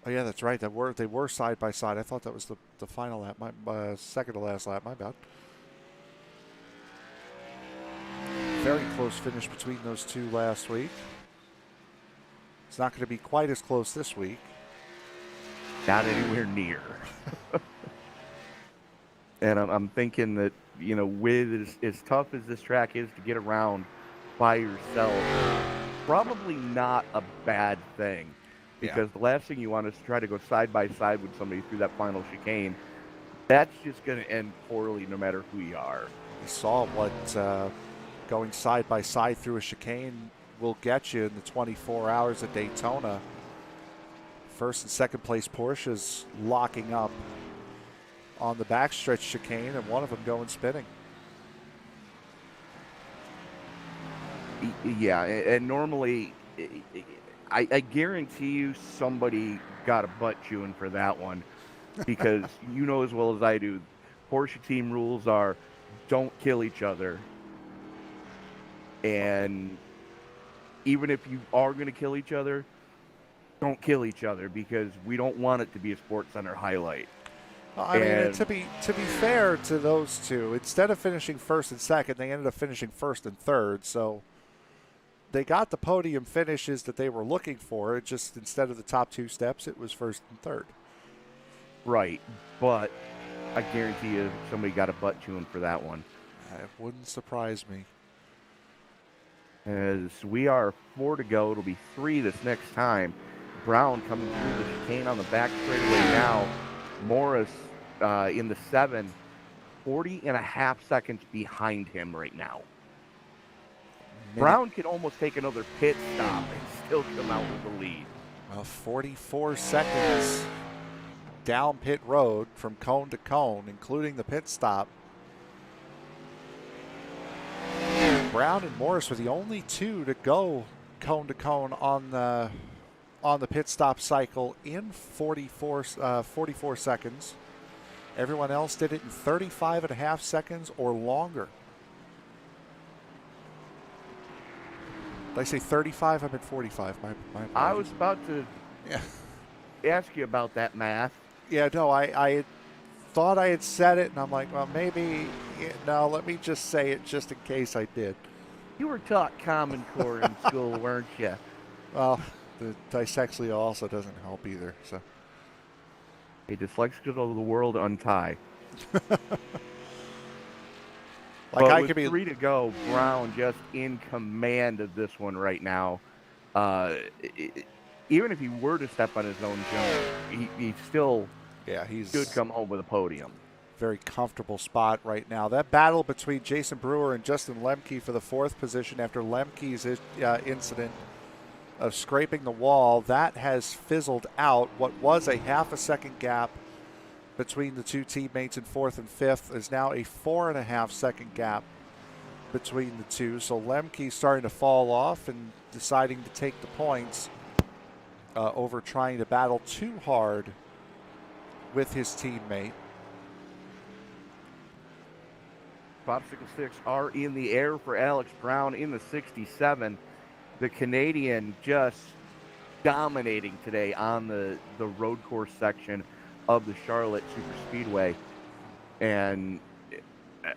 Oh yeah, that's right. They were side by side. I thought that was the final lap. My second to last lap. My bad. Very close finish between those two last week. It's not going to be quite as close this week. Not anywhere near. And I'm thinking that, you know, with as tough as this track is to get around by yourself, probably not a bad thing. Because the last thing you want is to try to go side by side with somebody through that final chicane. That's just going to end poorly no matter who you are. We saw what going side by side through a chicane will get you in the 24 hours at Daytona. First and second place Porsches locking up on the backstretch chicane, and one of them going spinning. Yeah, and normally, I guarantee you somebody got a butt chewing for that one, because you know as well as I do, Porsche team rules are don't kill each other. And even if you are going to kill each other, don't kill each other, because we don't want it to be a Sports Center highlight. Well, I mean, to be fair to those two, instead of finishing first and second, they ended up finishing first and third. So they got the podium finishes that they were looking for. It just, instead of the top two steps, it was first and third. Right, but I guarantee you somebody got a butt chewing for that one. It wouldn't surprise me. As we are 4 to go, it'll be 3 this next time. Brown coming through the chicane on the back straightaway now. Morris in the 7, 40.5 seconds behind him right now. Brown could almost take another pit stop and still come out with the lead. Well, 44 seconds down pit road from cone to cone, including the pit stop. Brown and Morris were the only two to go cone to cone on the pit stop cycle in 44 seconds. Everyone else did it in 35.5 seconds or longer. Did I say 35? I meant 45. My I was about to ask you about that math. Yeah, no, I thought I had said it, and I'm like, well, maybe, no, let me just say it just in case I did. You were taught Common Core in school, weren't you? Well, the dyslexia also doesn't help either. So, A dyslexic of the world untie. like but I with could be 3 to go, Brown just in command of this one right now. Even if he were to step on his own zone, he still should come home with a podium. Very comfortable spot right now. That battle between Jason Brewer and Justin Lemke for the 4th position after Lemke's incident of scraping the wall, that has fizzled out. What was a half a second gap between the two teammates in 4th and 5th is now a 4.5 second gap between the two. So Lemke's starting to fall off and deciding to take the points over trying to battle too hard with his teammate. Popsicle sticks are in the air for Alex Brown in the 67. The Canadian just dominating today on the road course section of the Charlotte Super Speedway. And,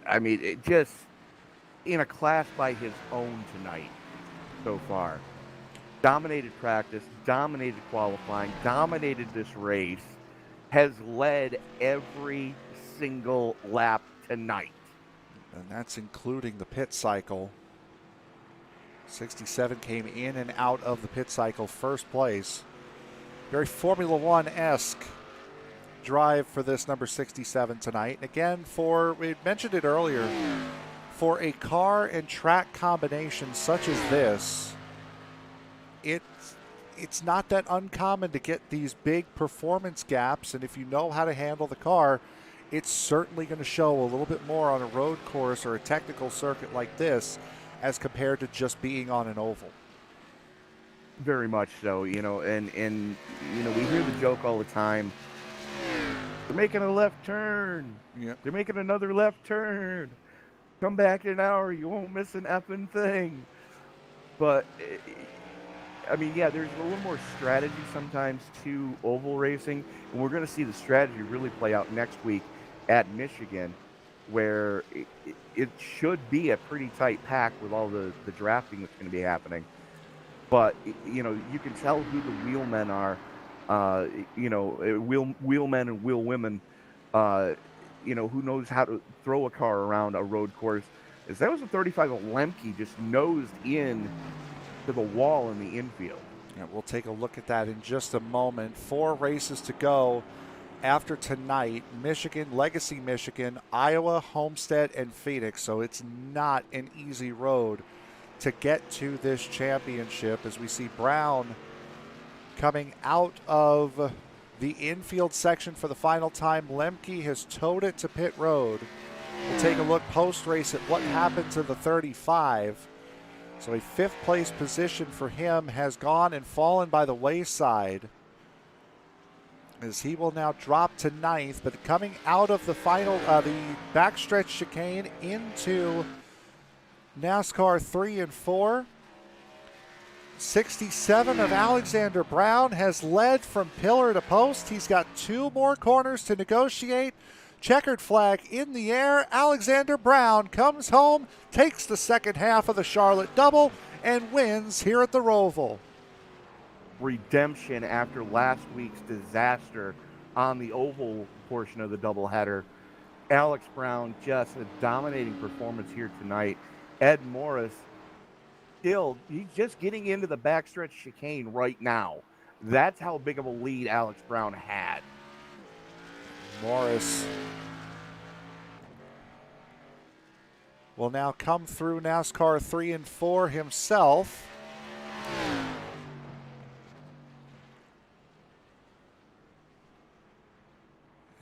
I mean, it just in a class by his own tonight so far. Dominated practice, dominated qualifying, dominated this race, has led every single lap tonight. And that's including the pit cycle. 67 came in and out of the pit cycle first place. Very Formula One-esque drive for this number 67 tonight. And again, we mentioned it earlier, for a car and track combination such as this, it's not that uncommon to get these big performance gaps. And if you know how to handle the car, it's certainly going to show a little bit more on a road course or a technical circuit like this as compared to just being on an oval. Very much so, and we hear the joke all the time. They're making a left turn. Yep. They're making another left turn. Come back in an hour, you won't miss an effing thing. But, I mean, yeah, there's a little more strategy sometimes to oval racing, and we're going to see the strategy really play out next week at Michigan, where it should be a pretty tight pack with all the drafting that's going to be happening. But, you can tell who the wheelmen are, wheelmen and wheelwomen, who knows how to throw a car around a road course. As that was a 35 of Lemke just nosed in to the wall in the infield. Yeah, we'll take a look at that in just a moment. 4 races to go after tonight. Michigan, Legacy Michigan, Iowa, Homestead, and Phoenix. So it's not an easy road to get to this championship, as we see Brown coming out of the infield section for the final time. Lemke has towed it to pit road. We'll take a look post-race at what happened to the 35. So a 5th place position for him has gone and fallen by the wayside, as he will now drop to 9th. But coming out of the final, the backstretch chicane into NASCAR 3 and 4, 67 of Alexander Brown has led from pillar to post. He's got 2 more corners to negotiate. Checkered flag in the air. Alexander Brown comes home, takes the second half of the Charlotte double, and wins here at the Roval. Redemption after last week's disaster on the oval portion of the doubleheader. Alex Brown, just a dominating performance here tonight. Ed Morris, he's just getting into the backstretch chicane right now. That's how big of a lead Alex Brown had. Morris will now come through NASCAR 3 and 4 himself.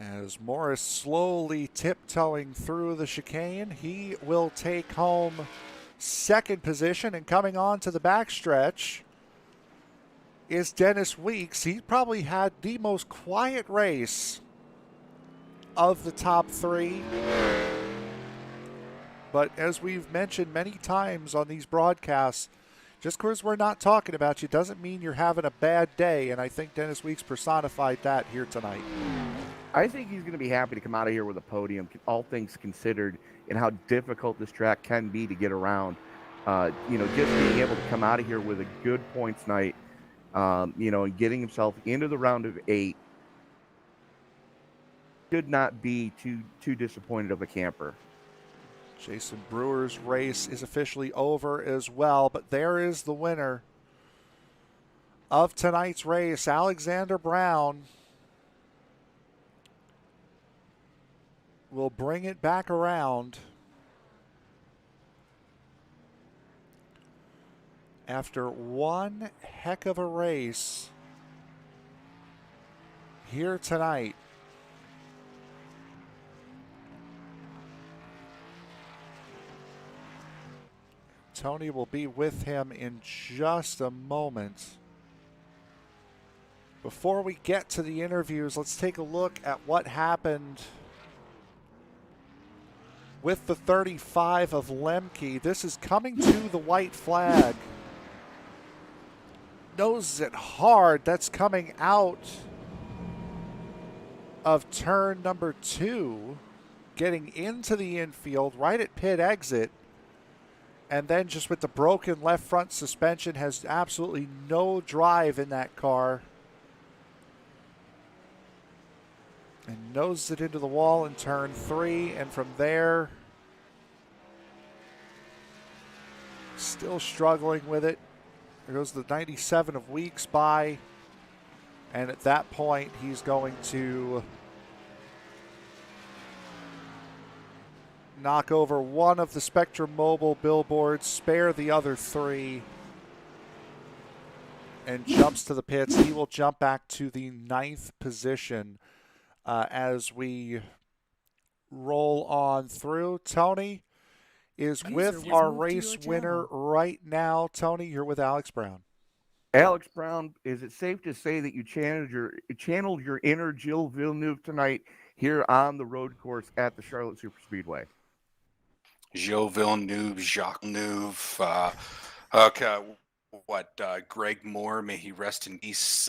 As Morris slowly tiptoeing through the chicane, he will take home 2nd position. And coming on to the backstretch is Dennis Weeks. He probably had the most quiet race of the top 3. But as we've mentioned many times on these broadcasts, just because we're not talking about you doesn't mean you're having a bad day. And I think Dennis Weeks personified that here tonight. I think he's going to be happy to come out of here with a podium, all things considered, and how difficult this track can be to get around. Just being able to come out of here with a good points night, and getting himself into the round of 8 should not be too disappointed of a camper. Jason Brewer's race is officially over as well, but there is the winner of tonight's race, Alexander Brown. Will bring it back around after one heck of a race here tonight. Tony will be with him in just a moment. Before we get to the interviews, let's take a look at what happened with the 35 of Lemke. This is coming to the white flag. Noses it hard. That's coming out of turn number 2, getting into the infield right at pit exit. And then just with the broken left front suspension, has absolutely no drive in that car. And noses it into the wall in turn 3, and from there, still struggling with it. There goes the 97 of Weeks by, and at that point, he's going to knock over one of the Spectrum Mobile billboards, spare the other 3, and jumps to the pits. He will jump back to the 9th position as we roll on through. Tony is with our race winner right now. Tony, you're with Alex Brown. Alex Brown, is it safe to say that you channeled your inner Jill Villeneuve tonight here on the road course at the Charlotte Superspeedway? Gilles Villeneuve, Jacques Villeneuve, Greg Moore, may he rest in peace.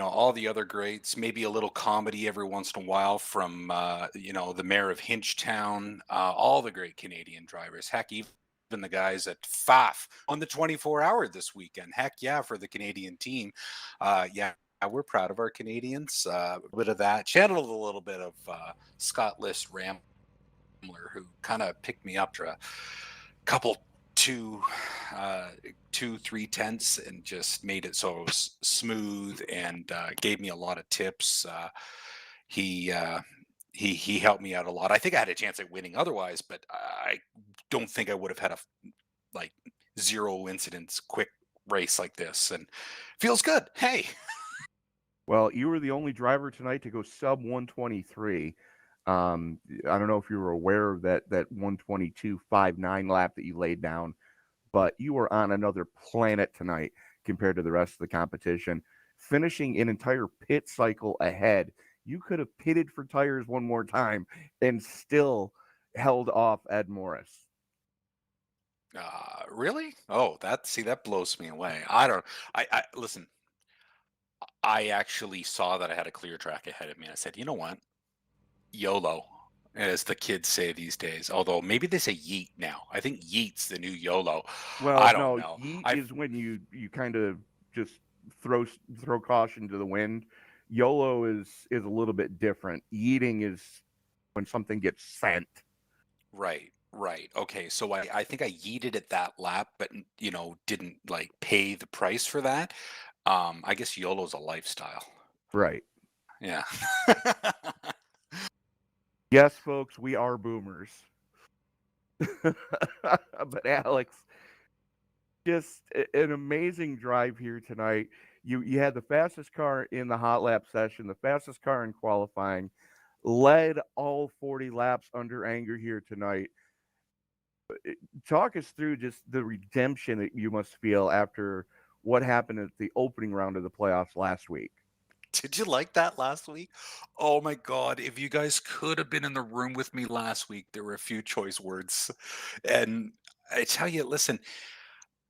All the other greats, maybe a little comedy every once in a while from, the mayor of Hinchtown, all the great Canadian drivers. Heck, even the guys at FAF on the 24-hour this weekend. Heck yeah, for the Canadian team. We're proud of our Canadians. A bit of that. Channeled a little bit of Scott List Rambler, who kind of picked me up to a couple 3/10 and just made it so it was smooth and gave me a lot of tips. He helped me out a lot. I think I had a chance at winning otherwise, but I don't think I would have had a 0 incidents quick race like this, and feels good. Hey. Well, you were the only driver tonight to go sub 123. I don't know if you were aware of that 122.59 lap that you laid down, but you were on another planet tonight compared to the rest of the competition. Finishing an entire pit cycle ahead, you could have pitted for tires one more time and still held off Ed Morris. Really? Oh, that blows me away. Listen, I actually saw that I had a clear track ahead of me. I said, you know what? YOLO, as the kids say these days. Although maybe they say yeet now. I think yeet's the new YOLO. Well, I don't know. Yeet is when you kind of just throw caution to the wind. YOLO is a little bit different. Yeeting is when something gets sent. Right. Okay, so I think I yeeted at that lap, but didn't pay the price for that. I guess YOLO's a lifestyle. Right. Yeah. Yes, folks, we are boomers. But Alex, just an amazing drive here tonight. You had the fastest car in the hot lap session, the fastest car in qualifying, led all 40 laps under anger here tonight. Talk us through just the redemption that you must feel after what happened at the opening round of the playoffs last week. Did you like that last week? Oh my God. If you guys could have been in the room with me last week, there were a few choice words. And I tell you, listen,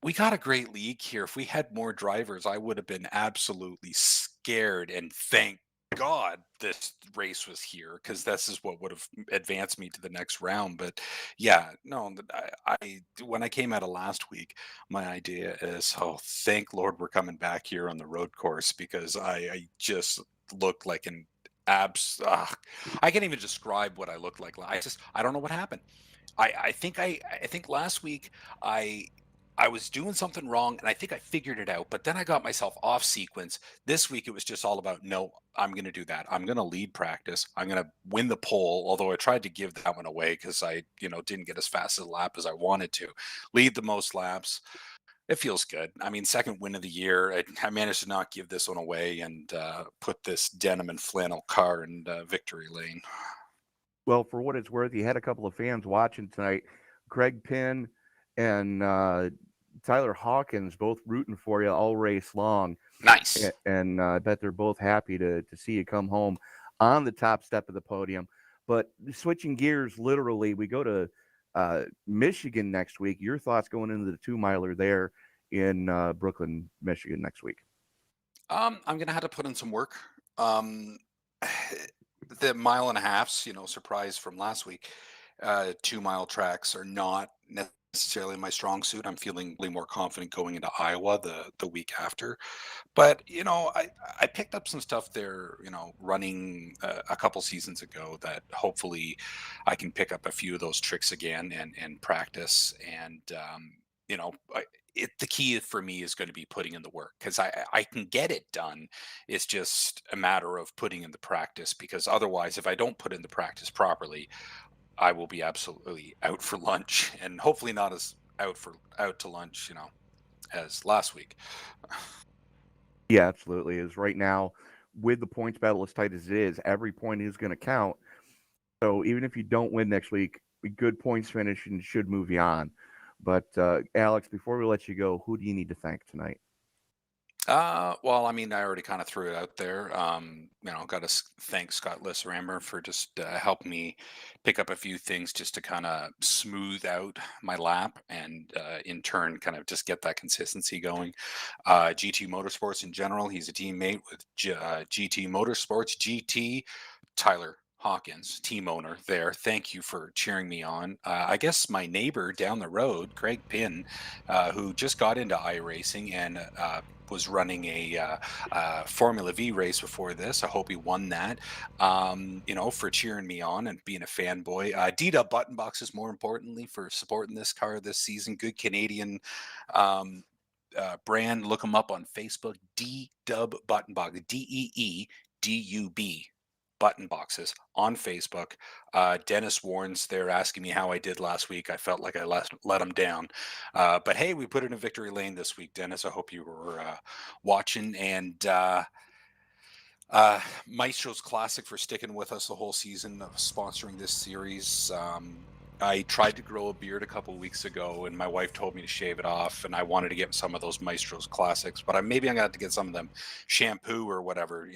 we got a great league here. If we had more drivers, I would have been absolutely scared and thank God this race was here, because this is what would have advanced me to the next round. But yeah, no, I when I came out of last week, my idea is, oh, thank Lord we're coming back here on the road course, because I just looked like an I can't even describe what I looked like. I don't know what happened. I think last week I I was doing something wrong, and I think I figured it out, but then I got myself off sequence. This week it was just all about, no, I'm going to do that. I'm going to lead practice. I'm going to win the pole, although I tried to give that one away because I, didn't get as fast a lap as I wanted to. Lead the most laps. It feels good. I mean, second win of the year. I managed to not give this one away and put this denim and flannel car in victory lane. Well, for what it's worth, you had a couple of fans watching tonight. Greg Pinn and Tyler Hawkins both rooting for you all race long. Nice. And I bet they're both happy to see you come home on the top step of the podium. But switching gears, literally, we go to Michigan next week. Your thoughts going into the 2-miler there in Brooklyn, Michigan next week? I'm gonna have to put in some work. Um, the mile and a halfs, surprise from last week. 2 mile tracks are not necessarily my strong suit. I'm feeling way more confident going into Iowa the week after. But I picked up some stuff there, running a couple seasons ago, that hopefully I can pick up a few of those tricks again and practice. And you know, I, the key for me is going to be putting in the work, because I can get it done. It's just a matter of putting in the practice, because otherwise, if I don't put in the practice properly, I will be absolutely out for lunch, and hopefully not as out to lunch, as last week. Yeah, absolutely. Is right now with the points battle as tight as it is, every point is going to count. So even if you don't win next week, a good points finish and should move you on. But Alex, before we let you go, who do you need to thank tonight? Well, I mean, I already kind of threw it out there. Got to thank Scott Lisserammer for just helping me pick up a few things just to kind of smooth out my lap, and in turn, kind of just get that consistency going. GT Motorsports in general, he's a teammate with GT Motorsports. GT, Tyler Hawkins, team owner there. Thank you for cheering me on. I guess my neighbor down the road, Craig Pinn, who just got into iRacing and was running a Formula V race before this. I hope he won that. For cheering me on and being a fanboy. D-Dub Button Boxes, more importantly, for supporting this car this season. Good Canadian brand. Look them up on Facebook. D-Dub Button Box. DEEDUB Button Boxes on Facebook. Dennis Warren's there asking me how I did last week. I felt like I let him down. But hey, we put in a victory lane this week, Dennis. I hope you were watching. And Maestro's Classic for sticking with us the whole season of sponsoring this series. I tried to grow a beard a couple weeks ago, and my wife told me to shave it off, and I wanted to get some of those Maestro's Classics, but maybe I'm going to have to get some of them shampoo or whatever,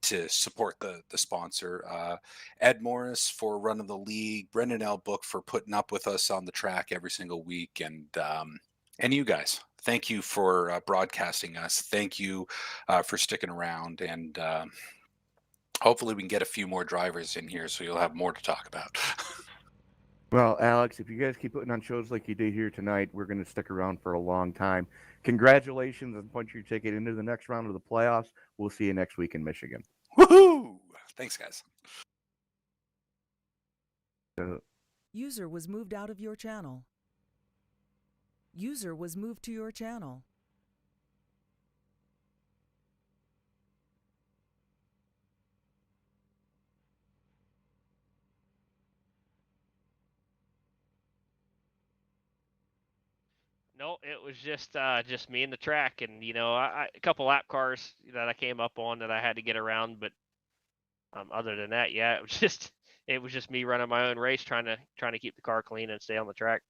to support the sponsor. Ed Morris for running the league, Brendan L. Book for putting up with us on the track every single week, and you guys. Thank you for broadcasting us. Thank you for sticking around, and hopefully we can get a few more drivers in here so you'll have more to talk about. Well, Alex, if you guys keep putting on shows like you did here tonight, we're going to stick around for a long time. Congratulations on punching your ticket into the next round of the playoffs. We'll see you next week in Michigan. Woohoo! Thanks, guys. User was moved out of your channel. User was moved to your channel. No, it was just me and the track, and a couple lap cars that I came up on that I had to get around, but other than that, yeah, it was just me running my own race, trying to keep the car clean and stay on the track.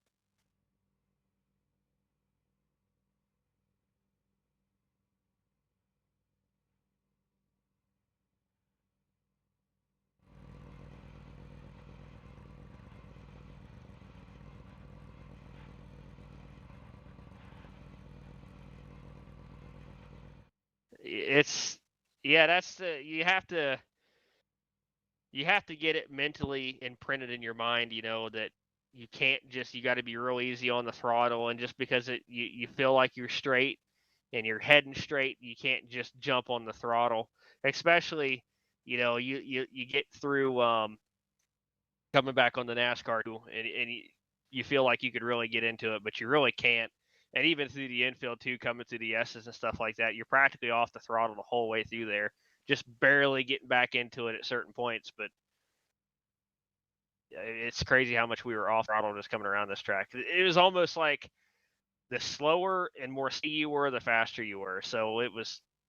It's Yeah, that's you have to get it mentally imprinted in your mind, that you can't just, you got to be real easy on the throttle, and just because you feel like you're straight and you're heading straight, you can't just jump on the throttle, especially, you get through coming back on the NASCAR too, and you feel like you could really get into it, but you really can't. And even through the infield too, coming through the S's and stuff like that, you're practically off the throttle the whole way through there, just barely getting back into it at certain points. But it's crazy how much we were off throttle just coming around this track. It was almost like the slower and more speedy you were, the faster you were. So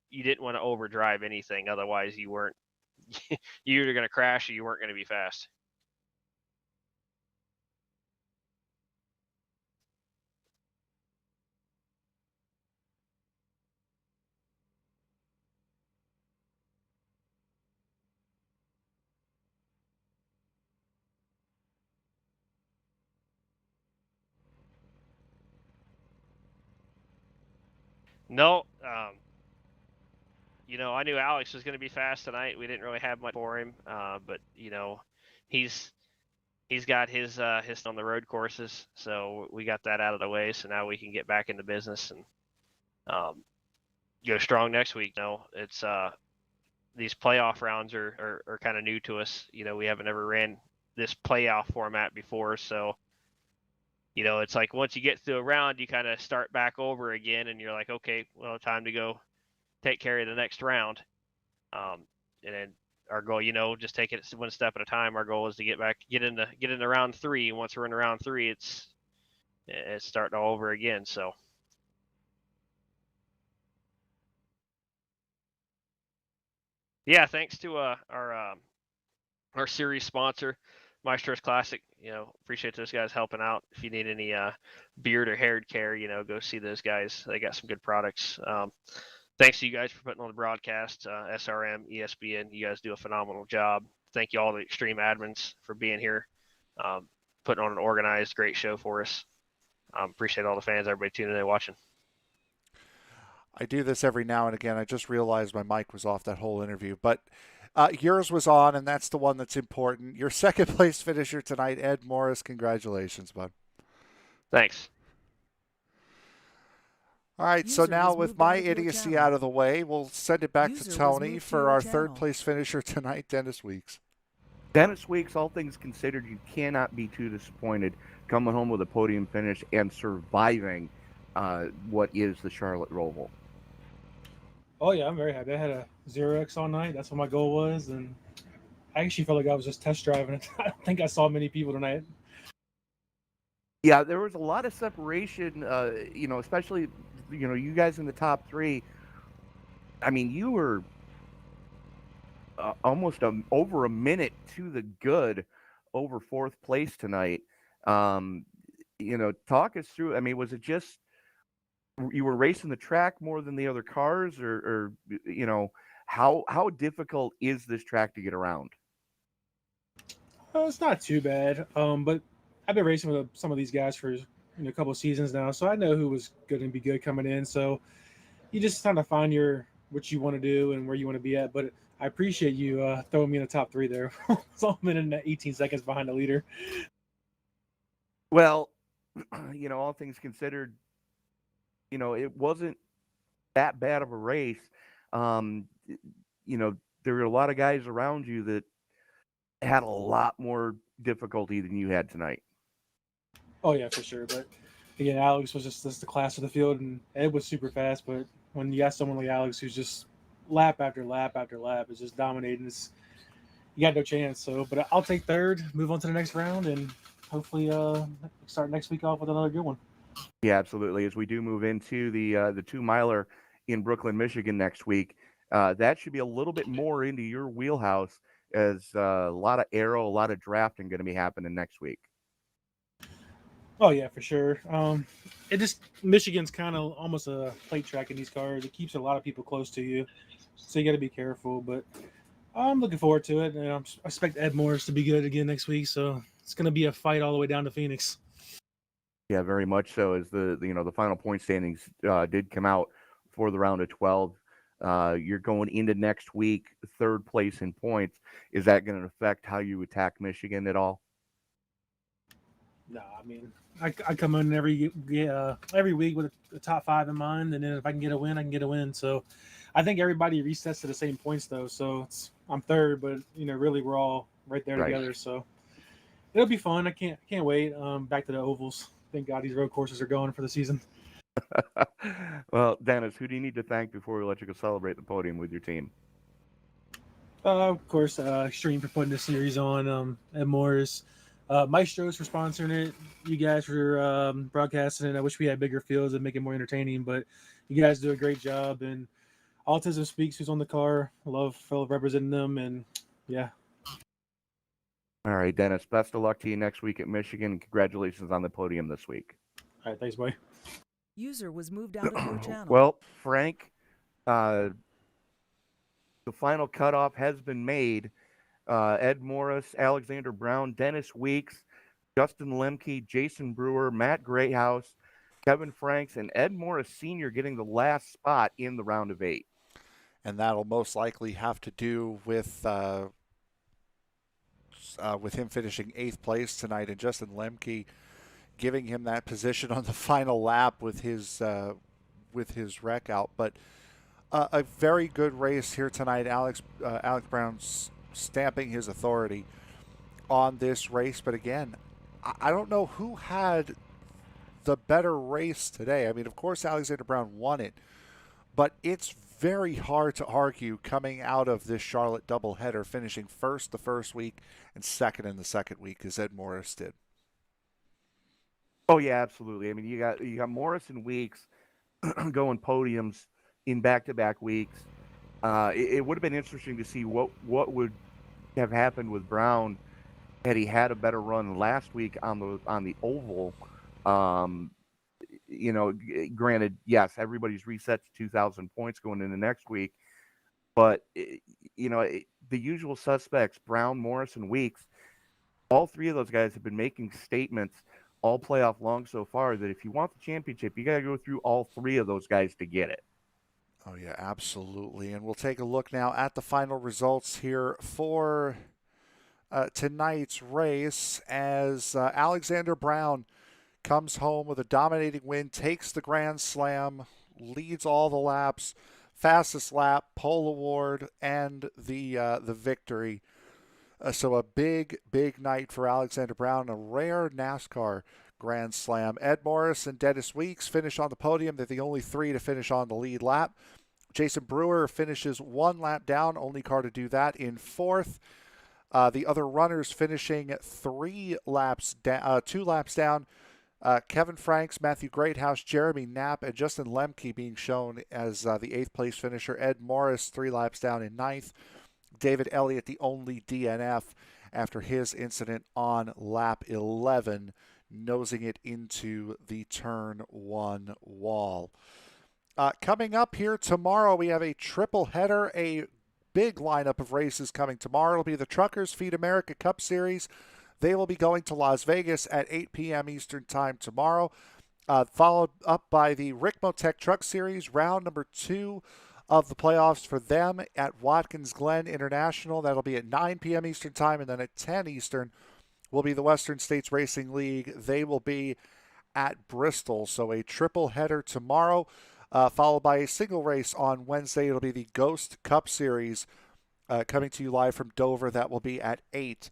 you didn't want to overdrive anything, otherwise you weren't you were going to crash or you weren't going to be fast. No, I knew Alex was going to be fast tonight. We didn't really have much for him, but he's got his on the road courses, so we got that out of the way. So now we can get back into business and go strong next week. It's these playoff rounds are kind of new to us. We haven't ever ran this playoff format before, so it's like once you get through a round, you kind of start back over again, and you're like, okay, well, time to go take care of the next round. And then our goal, just take it one step at a time. Our goal is to get into round 3. And once we're in round 3, it's starting all over again. So. Yeah, thanks to our series sponsor, Maestro's Classic. Appreciate those guys helping out. If you need any beard or hair care, go see those guys. They got some good products. Thanks to you guys for putting on the broadcast, SRM, ESPN. You guys do a phenomenal job. Thank you all the Extreme admins for being here, putting on an organized, great show for us. Appreciate all the fans, everybody tuning in and watching. I do this every now and again. I just realized my mic was off that whole interview, but yours was on, and that's the one that's important. Your second place finisher tonight, Ed Morris. Congratulations, bud. Thanks. All right, so now with my idiocy out of the way, we'll send it back to Tony for our third place finisher tonight, Dennis Weeks. Dennis Weeks, all things considered, you cannot be too disappointed coming home with a podium finish and surviving what is the Charlotte Roval. Oh, yeah, I'm very happy. I had a 0X all night. That's what my goal was, and I actually felt like I was just test driving it. I don't think I saw many people tonight. Yeah, there was a lot of separation, especially, you guys in the top 3. I mean, you were almost over a minute to the good over 4th place tonight. Talk us through. I mean, was it just you were racing the track more than the other cars, or how difficult is this track to get around? It's not too bad, but I've been racing with some of these guys for a couple of seasons now, so I know who was going to be good coming in. So you just kind of find what you want to do and where you want to be at. But I appreciate you throwing me in the top 3 there. So I'm in 18 seconds behind the leader. Well, all things considered, it wasn't that bad of a race. There were a lot of guys around you that had a lot more difficulty than you had tonight. Oh, yeah, for sure. But, again, Alex was just the class of the field, and Ed was super fast. But when you got someone like Alex who's just lap after lap after lap is just dominating, you got no chance. So, but I'll take 3rd, move on to the next round, and hopefully start next week off with another good one. Yeah, absolutely. As we do move into the 2-miler in Brooklyn, Michigan next week, that should be a little bit more into your wheelhouse, as a lot of aero, a lot of drafting going to be happening next week. Oh, yeah, for sure. Michigan's kind of almost a plate track in these cars. It keeps a lot of people close to you, so you got to be careful. But I'm looking forward to it. And I expect Ed Morris to be good again next week, so it's going to be a fight all the way down to Phoenix. Yeah, very much so. As the final point standings did come out for the round of 12, You're going into next week, third place in points. Is that going to affect how you attack Michigan at all? No, I mean, I come in every week with a top 5 in mind, and then if I can get a win, I can get a win. So I think everybody resets to the same points, though. So I'm third, but really we're all right there together. So it'll be fun. I can't wait. Back to the ovals. Thank God these road courses are going for the season. Well, Dennis, who do you need to thank before we let you go celebrate the podium with your team? Of course, Extreme for putting this series on. Ed Morris, Maestro's for sponsoring it. You guys for broadcasting it. I wish we had bigger fields and make it more entertaining, but you guys do a great job. And Autism Speaks, who's on the car. I love representing them, and yeah. All right, Dennis, best of luck to you next week at Michigan. Congratulations on the podium this week. All right, thanks, boy. User was moved out of your channel. Well, Frank, the final cutoff has been made. Ed Morris, Alexander Brown, Dennis Weeks, Justin Lemke, Jason Brewer, Matt Greathouse, Kevin Franks, and Ed Morris Sr. getting the last spot in the round of 8. And that'll most likely have to do with him finishing 8th place tonight, and Justin Lemke giving him that position on the final lap with his wreck out. But a very good race here tonight. Alex Brown's stamping his authority on this race. But again, I don't know who had the better race today. I mean, of course, Alexander Brown won it, but it's very hard to argue coming out of this Charlotte doubleheader, finishing first the first week and second in the second week, as Ed Morris did. Oh yeah, absolutely. I mean, you got Morris and Weeks going podiums in back-to-back weeks. It would have been interesting to see what would have happened with Brown had he had a better run last week on the oval. Granted, yes, everybody's reset to 2,000 points going into next week, but the usual suspects, Brown, Morris, and Weeks, all three of those guys have been making statements all playoff long so far that if you want the championship, you got to go through all three of those guys to get it. Oh, yeah, absolutely. And we'll take a look now at the final results here for tonight's race as Alexander Brown comes home with a dominating win, takes the Grand Slam, leads all the laps, fastest lap, pole award, and the victory. So a big, big night for Alexander Brown, a rare NASCAR Grand Slam. Ed Morris and Dennis Weeks finish on the podium. They're the only three to finish on the lead lap. Jason Brewer finishes one lap down, only car to do that, in 4th. The other runners finishing 2 laps down. Kevin Franks, Matthew Greathouse, Jeremy Knapp, and Justin Lemke being shown as the 8th place finisher. Ed Morris 3 laps down in 9th. David Elliott, the only DNF after his incident on lap 11, nosing it into the turn 1 wall. Coming up here tomorrow, we have a triple header, a big lineup of races coming tomorrow. It'll be the Truckers Feed America Cup Series. They will be going to Las Vegas at 8 p.m. Eastern Time tomorrow, followed up by the Rick Motec Truck Series, round number 2 of the playoffs for them at Watkins Glen International. That'll be at 9 p.m. Eastern Time, and then at 10 Eastern will be the Western States Racing League. They will be at Bristol. So a triple header tomorrow, followed by a single race on Wednesday. It'll be the Ghost Cup Series coming to you live from Dover. That will be at 8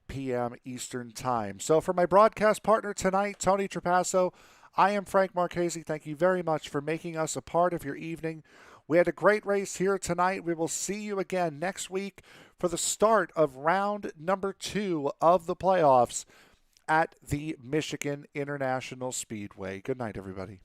p.m. Eastern Time. So for my broadcast partner tonight, Tony Trapasso, I am Frank Marchese. Thank you very much for making us a part of your evening. We had a great race here tonight. We will see you again next week for the start of round number 2 of the playoffs at the Michigan International Speedway. Good night, everybody.